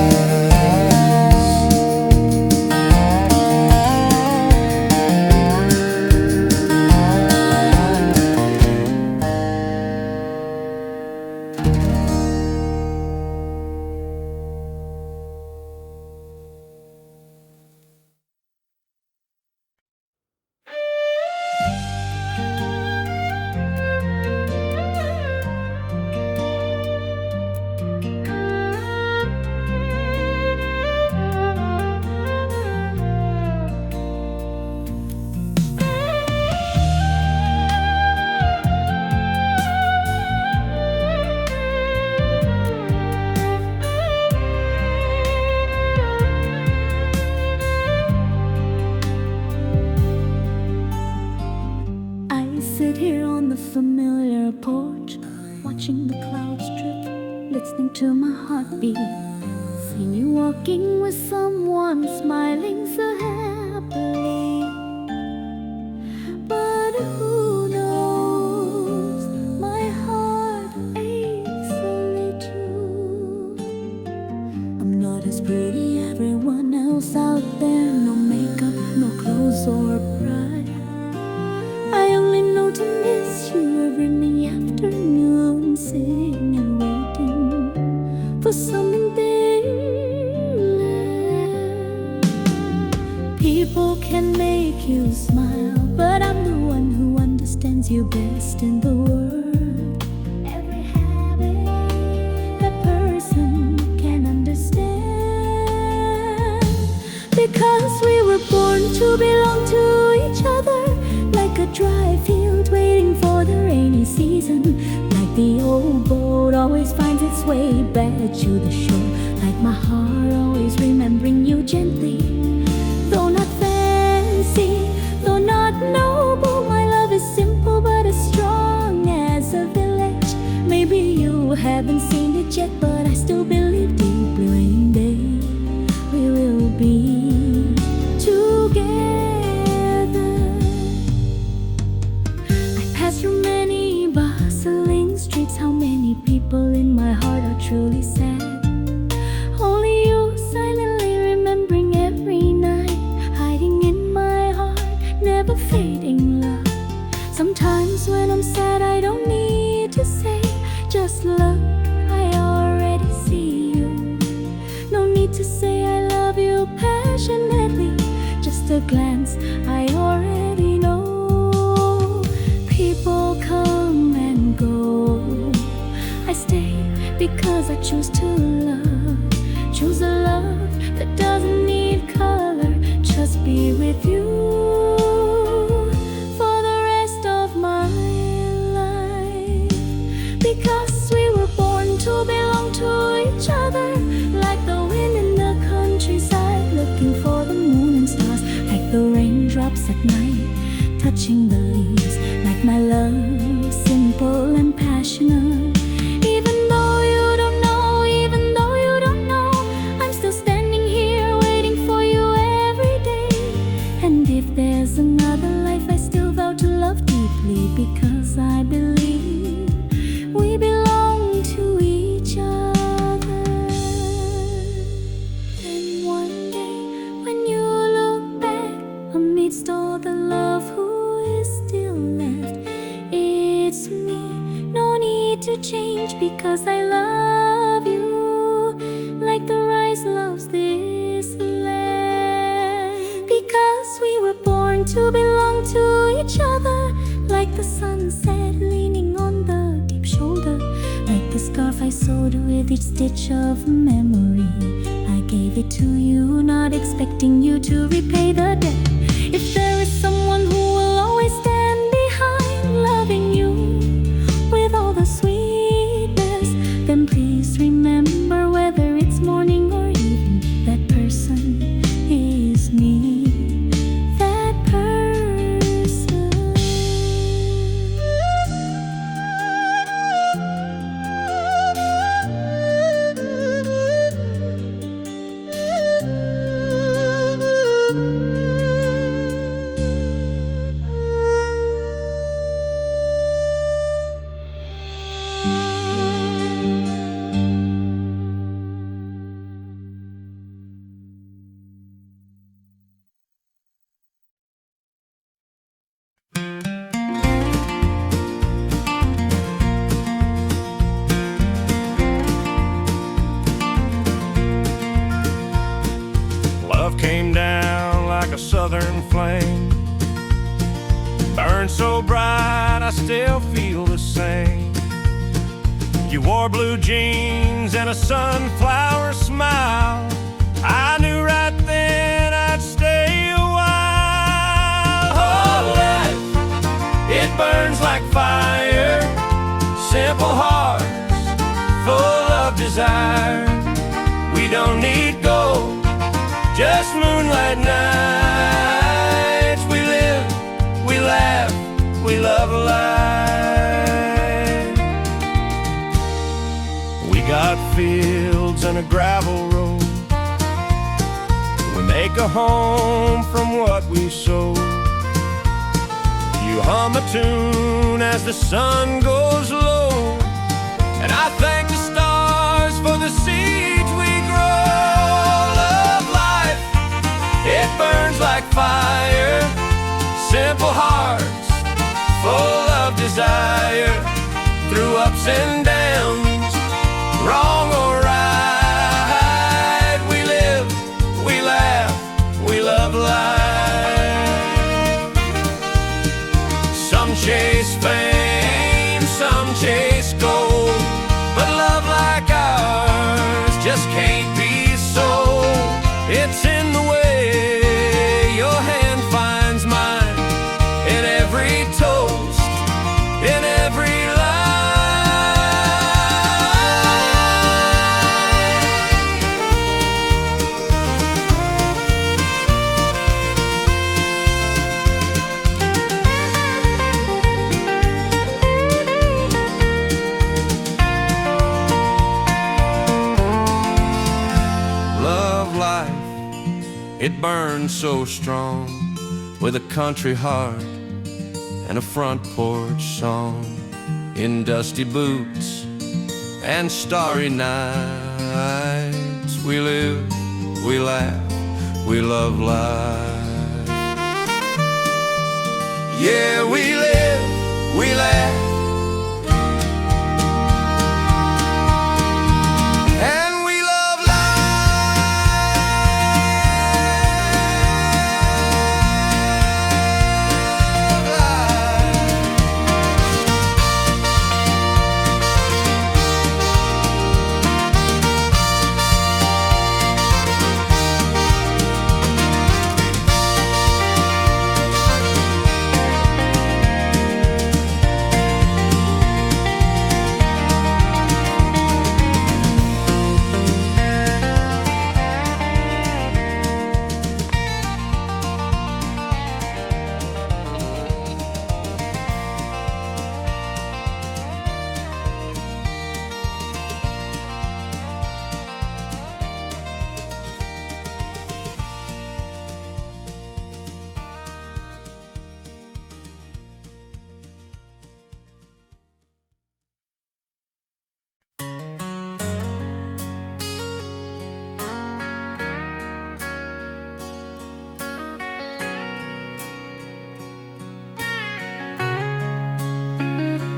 Speaker 3: Sit here on the familiar porch, watching the clouds drip, listening to my heartbeat. Seen you walking with someone, smiling so happily. But who knows, my heart aches only too. I'm not as pretty everyone else out there, no makeup, no clothes or pride. I only know to me who can make you smile, but I'm the one who understands you best in the world. Every habit that person can understand, because we were born to belong to each other, like a dry field waiting for the rainy season, like the old boat always finds its way back to the shore, like my heart always remembering you gently. Though not fancy, though not noble, my love is simple but as strong as a village. Maybe you haven't seen it yet, but I still believe deeply one day we will be together. I pass through many bustling streets, how many people in my heart are truly sad. Only you silently remembering every night, hiding in my heart, never fading love. Sometimes when I'm sad I don't need to say, just look, I already see you. No need to say I love you passionately, just a glance, I already know. People come and go, I stay because I choose to love. Choose a love that doesn't need color, just be with you for the rest of my life. Because we were born to belong to each other, like the wind in the countryside, looking for the moon and stars, like the raindrops at night, touching the leaves, like my love, simple and passionate. Even though you don't know, even though you don't know, I'm still standing here waiting for you every day. And if there's another life, I still vow to love deeply, because I believe we belong to each other. And one day when you look back, amidst all the love, who is still left? It's me. No need to change, because I love you like the rice loves this land. Because we were born to belong to each other, like the sunset leaning on the deep shoulder, like the scarf I sewed with each stitch of memory. I gave it to you, not expecting you to repay the debt. If there is someone who will always stand behind, loving you with all the sweetness, then please remember, whether it's morning or evening, that person is me. That person.
Speaker 5: Love came down like a southern flame, burned so bright I still feel the same. You wore blue jeans and a sunflower smile, I knew right then I'd stay a while. Oh, life, it burns like fire, simple hearts full of desire. We don't need gold, just moonlight nights. We live, we laugh, we love life. We got fields and a gravel road, we make a home from what we sow. You hum a tune as the sun goes low, and I thank the stars for the seeds we grow. Love life, it burns like fire, simple hearts full of desire. Through ups and downs, wrong or right, we live, we laugh, we love life. It burns so strong, with a country heart and a front porch song. In dusty boots and starry nights, we live, we laugh, we love life. Yeah, we live, we laugh, and we love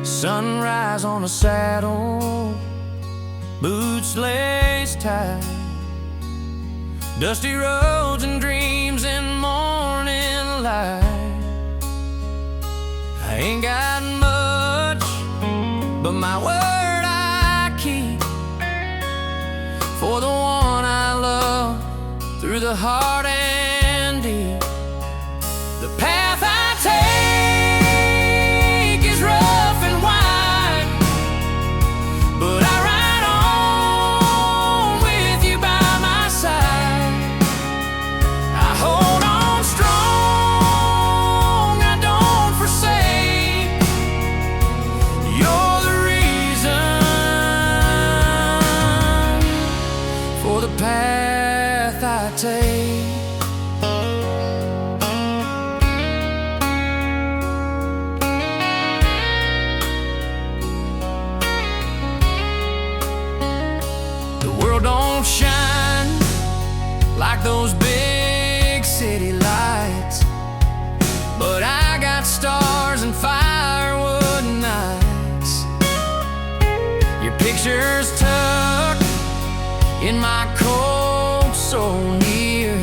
Speaker 5: sunrise on a saddle, boots laced tight, dusty roads and dreams in morning light. I ain't got much, but my word I keep for the one I love through the heart and deep. The path I take is rough and wide, but I ride on with you by my side. I hold on strong, I don't forsake. You're the reason for the path I take. Don't shine like those big city lights, but I got stars and firewood nights. Your picture's tucked in my coat so near.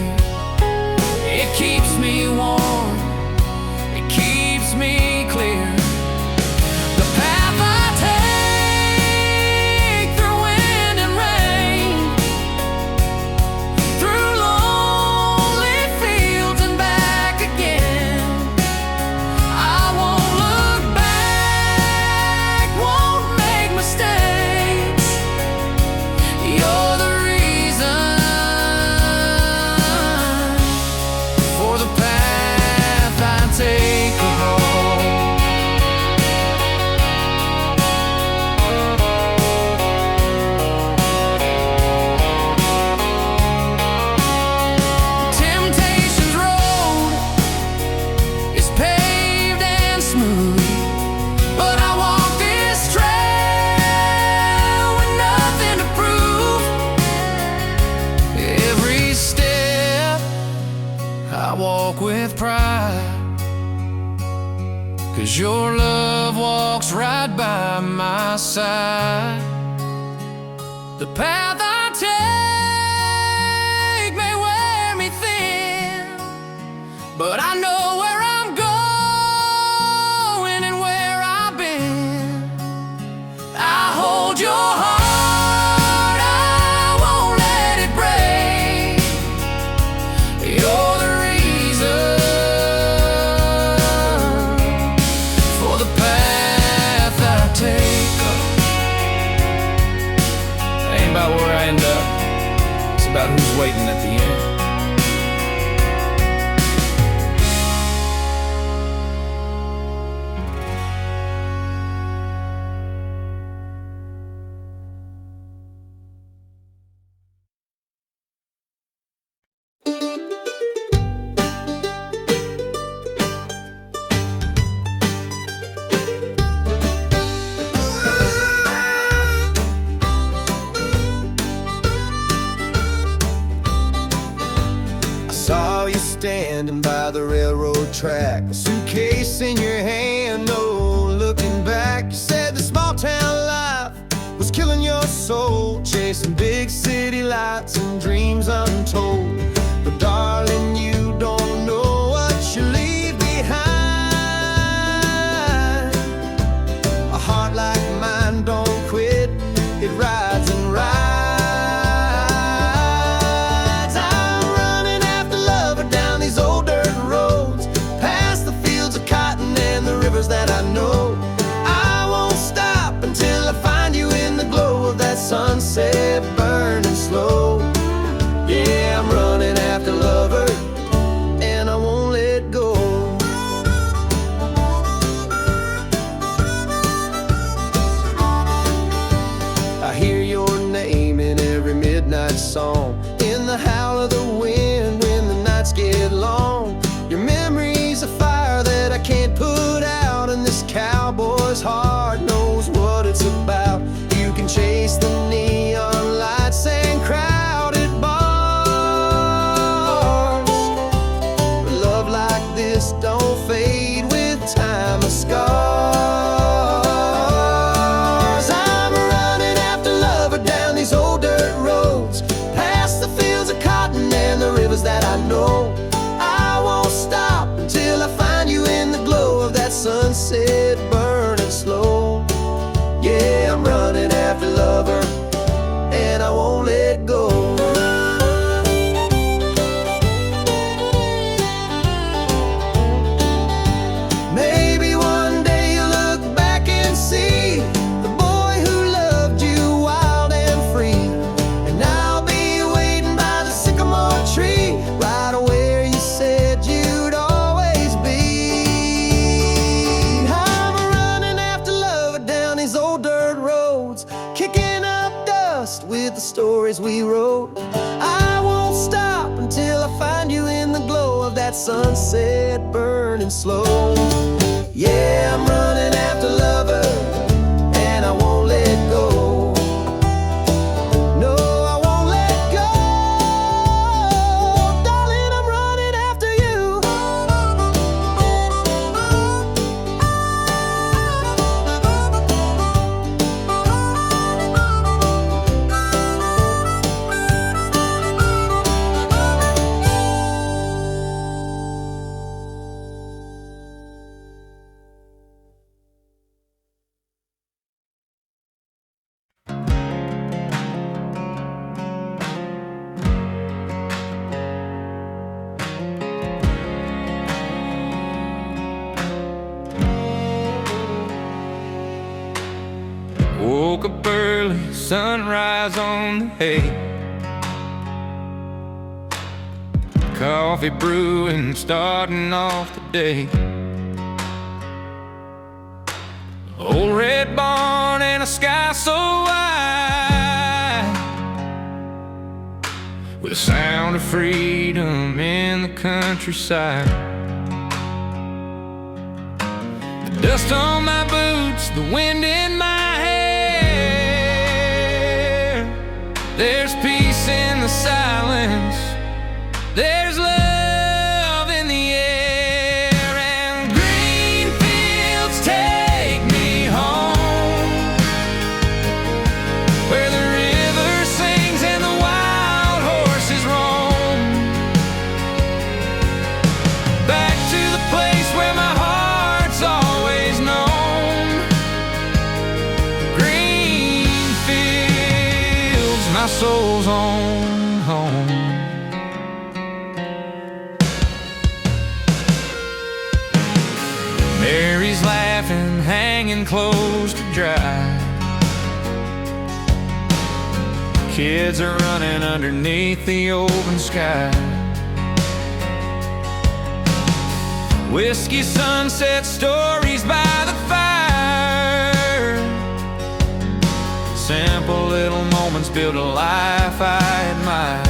Speaker 5: It keeps me warm, it keeps me clear. The path I take through wind and rain, through lonely fields and back again. I won't look back, won't make mistakes. You're the reason for the path I take home. Temptation's road is paved and smooth, but I walk this trail with nothing to prove. Every step I walk with pride, 'cause your love walks right by my side. The path I take may wear me thin, but I know where I'm going and where I've been. I hold your heart, I won't let it break. You're the reason for the path I take. Ain't about where
Speaker 4: saw you standing by the railroad track, a suitcase in your hand, no looking back. You said the small town life was killing your soul, chasing big city lights and dreams untold. But darling, you don't know what you leave behind. A heart like mine don't quit, it rides and rides. I'm running after lover down these old dirt roads, past the fields of cotton and the rivers that I know. I won't stop until I find you in the glow of that sunset burning slow. Yeah, I'm running after lover, and I won't let go. I hear your name in every midnight song, in the howl of the wind when the nights get long. Your memory's a fire that I can't put out, and this cowboy's heart knows what it's about. You can chase the neon lights and crowded bars, but love like this don't fade with time or scars. I'm running after lover down these old dirt roads, past the fields of cotton and the rivers that I know. I won't stop until I find you in the glow of that sunset burning slow. Yeah, I'm running after lover, and I won't let go. Maybe one day you'll look back and see the boy who loved you wild and free, and I'll be waiting by the sycamore tree, right where you said you'd always be. I'm running after love down these old dirt roads, kicking up dust with the stories we wrote. I won't stop until I find you in the glow of that sunset burning slow. Yeah, I'm running after lover, and I won't let go. No, I won't let go. Darling, I'm running after you.
Speaker 5: Woke up early, sunrise on the hay, coffee brewing, starting off the day. Old red barn and a sky so wide, with the sound of freedom in the countryside. The dust on my boots, the wind in my hair. There's peace in the silence, there's love in the air. And green fields take me home, where the river sings and the wild horses roam. Back to the place where my heart's always known. Green fields, my soul's own home. Mary's laughing, hanging close to dry. Kids are running underneath the open sky. Whiskey sunset stories by the fire. Simple little moments build a life I admire.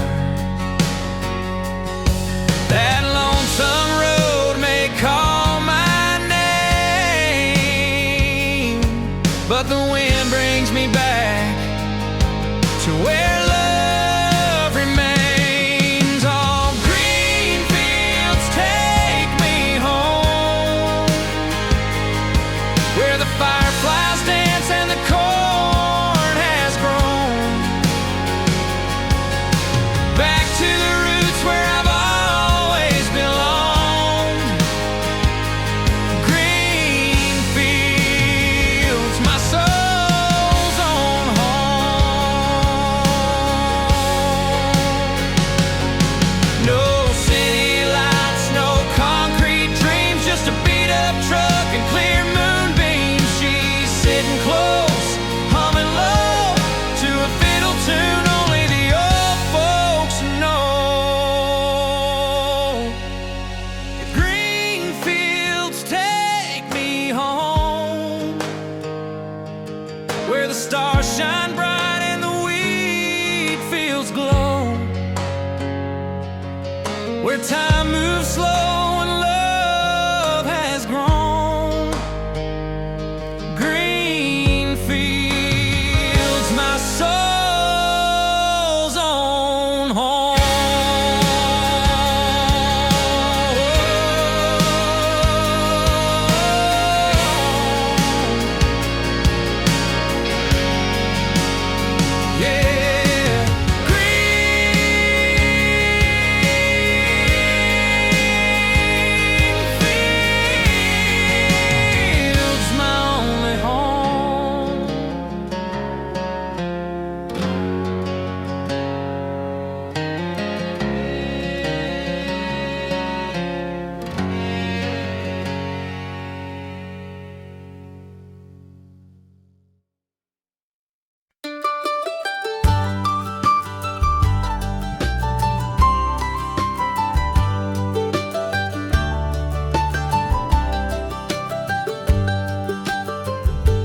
Speaker 5: That lonesome road may call my name, but the wind brings me back to where love remains. All green fields where time moves slow and love has grown. Green fields, my soul's own home.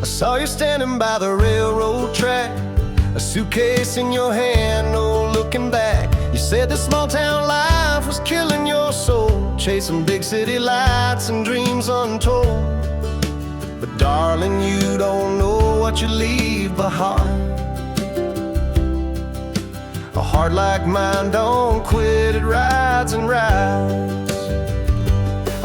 Speaker 4: Saw you standing by the railroad track, a suitcase in your hand, no looking back. You said the small town life was killing your soul, chasing big city lights and dreams untold. But darling, you don't know what you leave behind. A heart like mine don't quit, it rides and rides.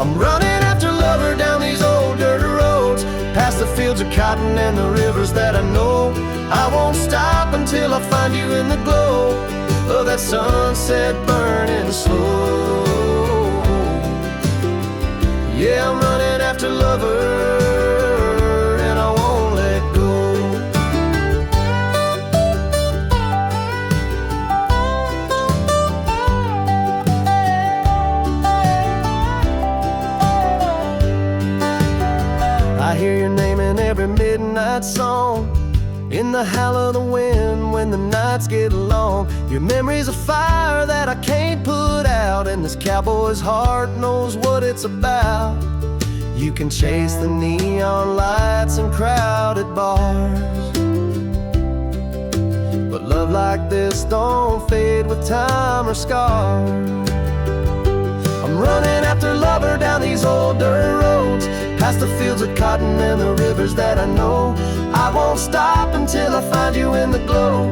Speaker 4: I'm running after lover down these old dirt roads, past the fields of cotton and the rivers that I know. I won't stop until I find you in the glow of that sunset burning slow. Yeah, I'm running after lover, and I won't let go. I hear your name in every midnight song, in the howl of the wind when the nights get long. Your memory's a fire that I can't put out, and this cowboy's heart knows what it's about. You can chase the neon lights and crowded bars, but love like this don't fade with time or scars. I'm running after lover down these old dirt roads, past the fields of cotton and the rivers that I know. I won't stop until I find you in the glow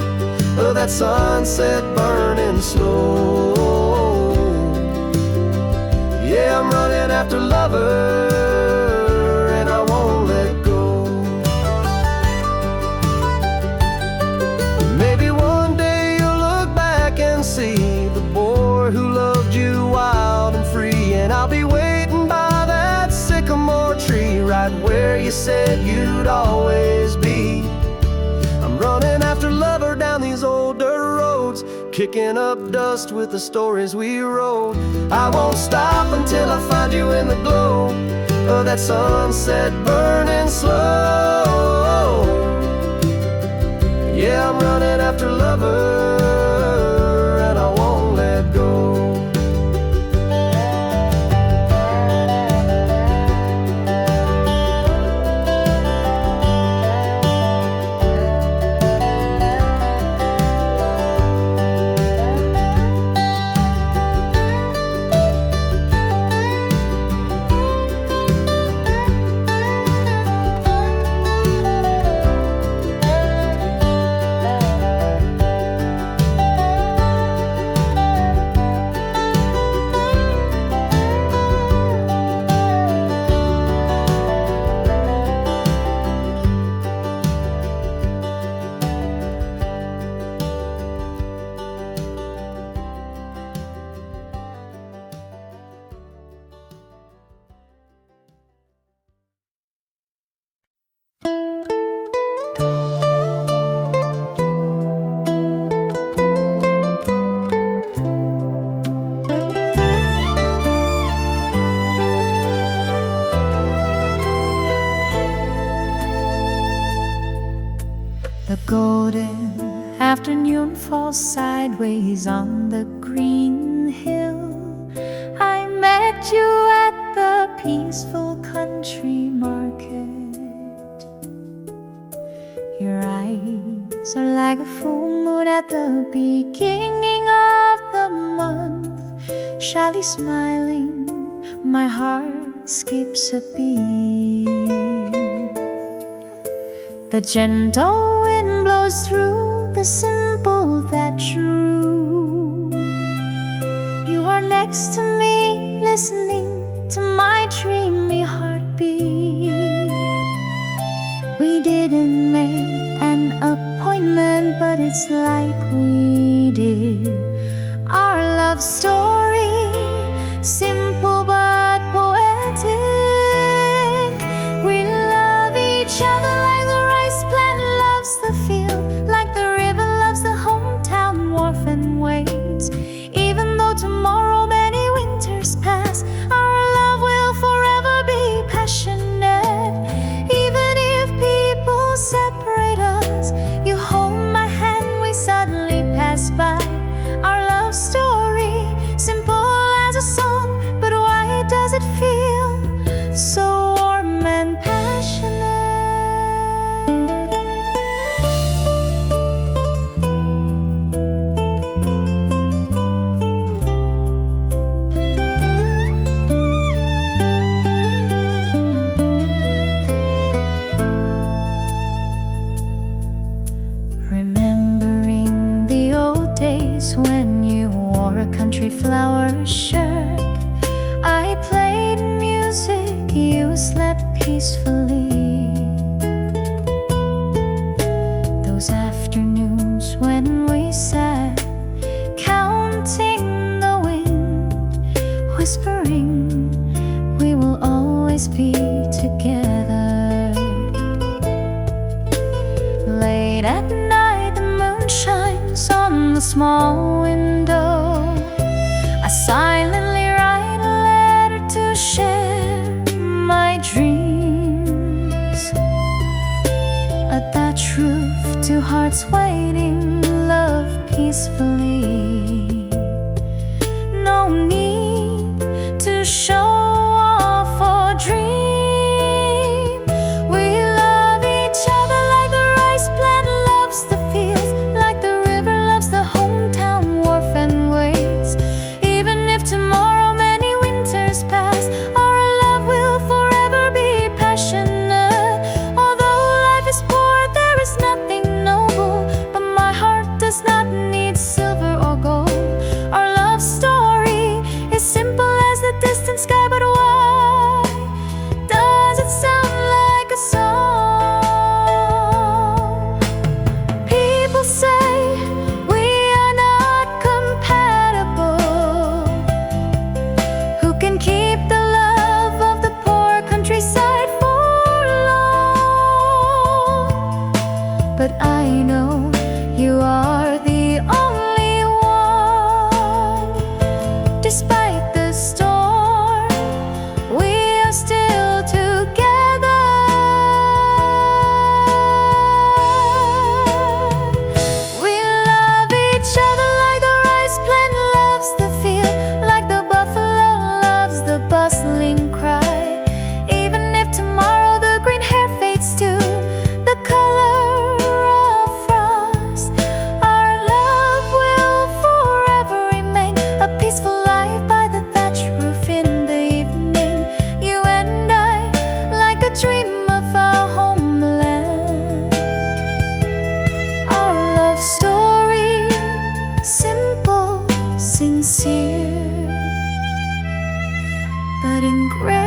Speaker 4: of that sunset burning slow. Yeah, I'm running after lover, and I won't let go. Maybe one day you'll look back and see the boy who loved you wild and free, and I'll be waiting by that sycamore tree right where you said you'd always be. I'm running after lover down these old dirt roads, kicking up dust with the stories we wrote. I won't stop until I find you in the glow of that sunset burning slow. Yeah, I'm running after lover, and I won't let go.
Speaker 3: The golden afternoon falls sideways on the green hill. I met you at the peaceful country market. Your eyes are like a full moon at the beginning of the month, shyly smiling, my heart skips a beat. The gentle wind blows through the simple that true. You are next to me, listening to my dreamy heartbeat. We didn't make an appointment, but it's like we did. Our love story, simple but poetic. We love each other like the rice plant loves the field, like the river loves the hometown wharf and waves. Even though tomorrow many winters pass, our love will forever be passionate. Even if people separate us, you hold my hand, we suddenly pass by. Our love story, simple as a song, but why does it feel so warm and passionate? Remembering the old days when you wore a country flower shirt, I played music, you slept peacefully. Those afternoons when we sat, counting the wind, whispering we will always be together. Late at night, the moon shines on the small window. I silently write a letter to share my dreams. Attach roof to hearts waiting, love peacefully. No need to show off or dream. We love each other like the rice plant loves the fields, like the river loves the hometown wharf and waves. Even if tomorrow many winters pass, our love will forever be passionate. Although life is poor, there is nothing noble, but my heart does not need silver or gold. Our love story is simple as the distant sky, but why does it sound like a song? People say we are not compatible. Who can keep the love of the poor countryside for long? But I know you are the only one. Despite the storm, we are still together. We love each other like the rice plant loves the field, like the buffalo loves the bustling cry. Even if tomorrow the green hair fades to the color of frost, our love will forever remain. A peaceful life by the thatched roof in the evening. You and I, like a dream of our homeland. Our love story, simple, sincere, but engraved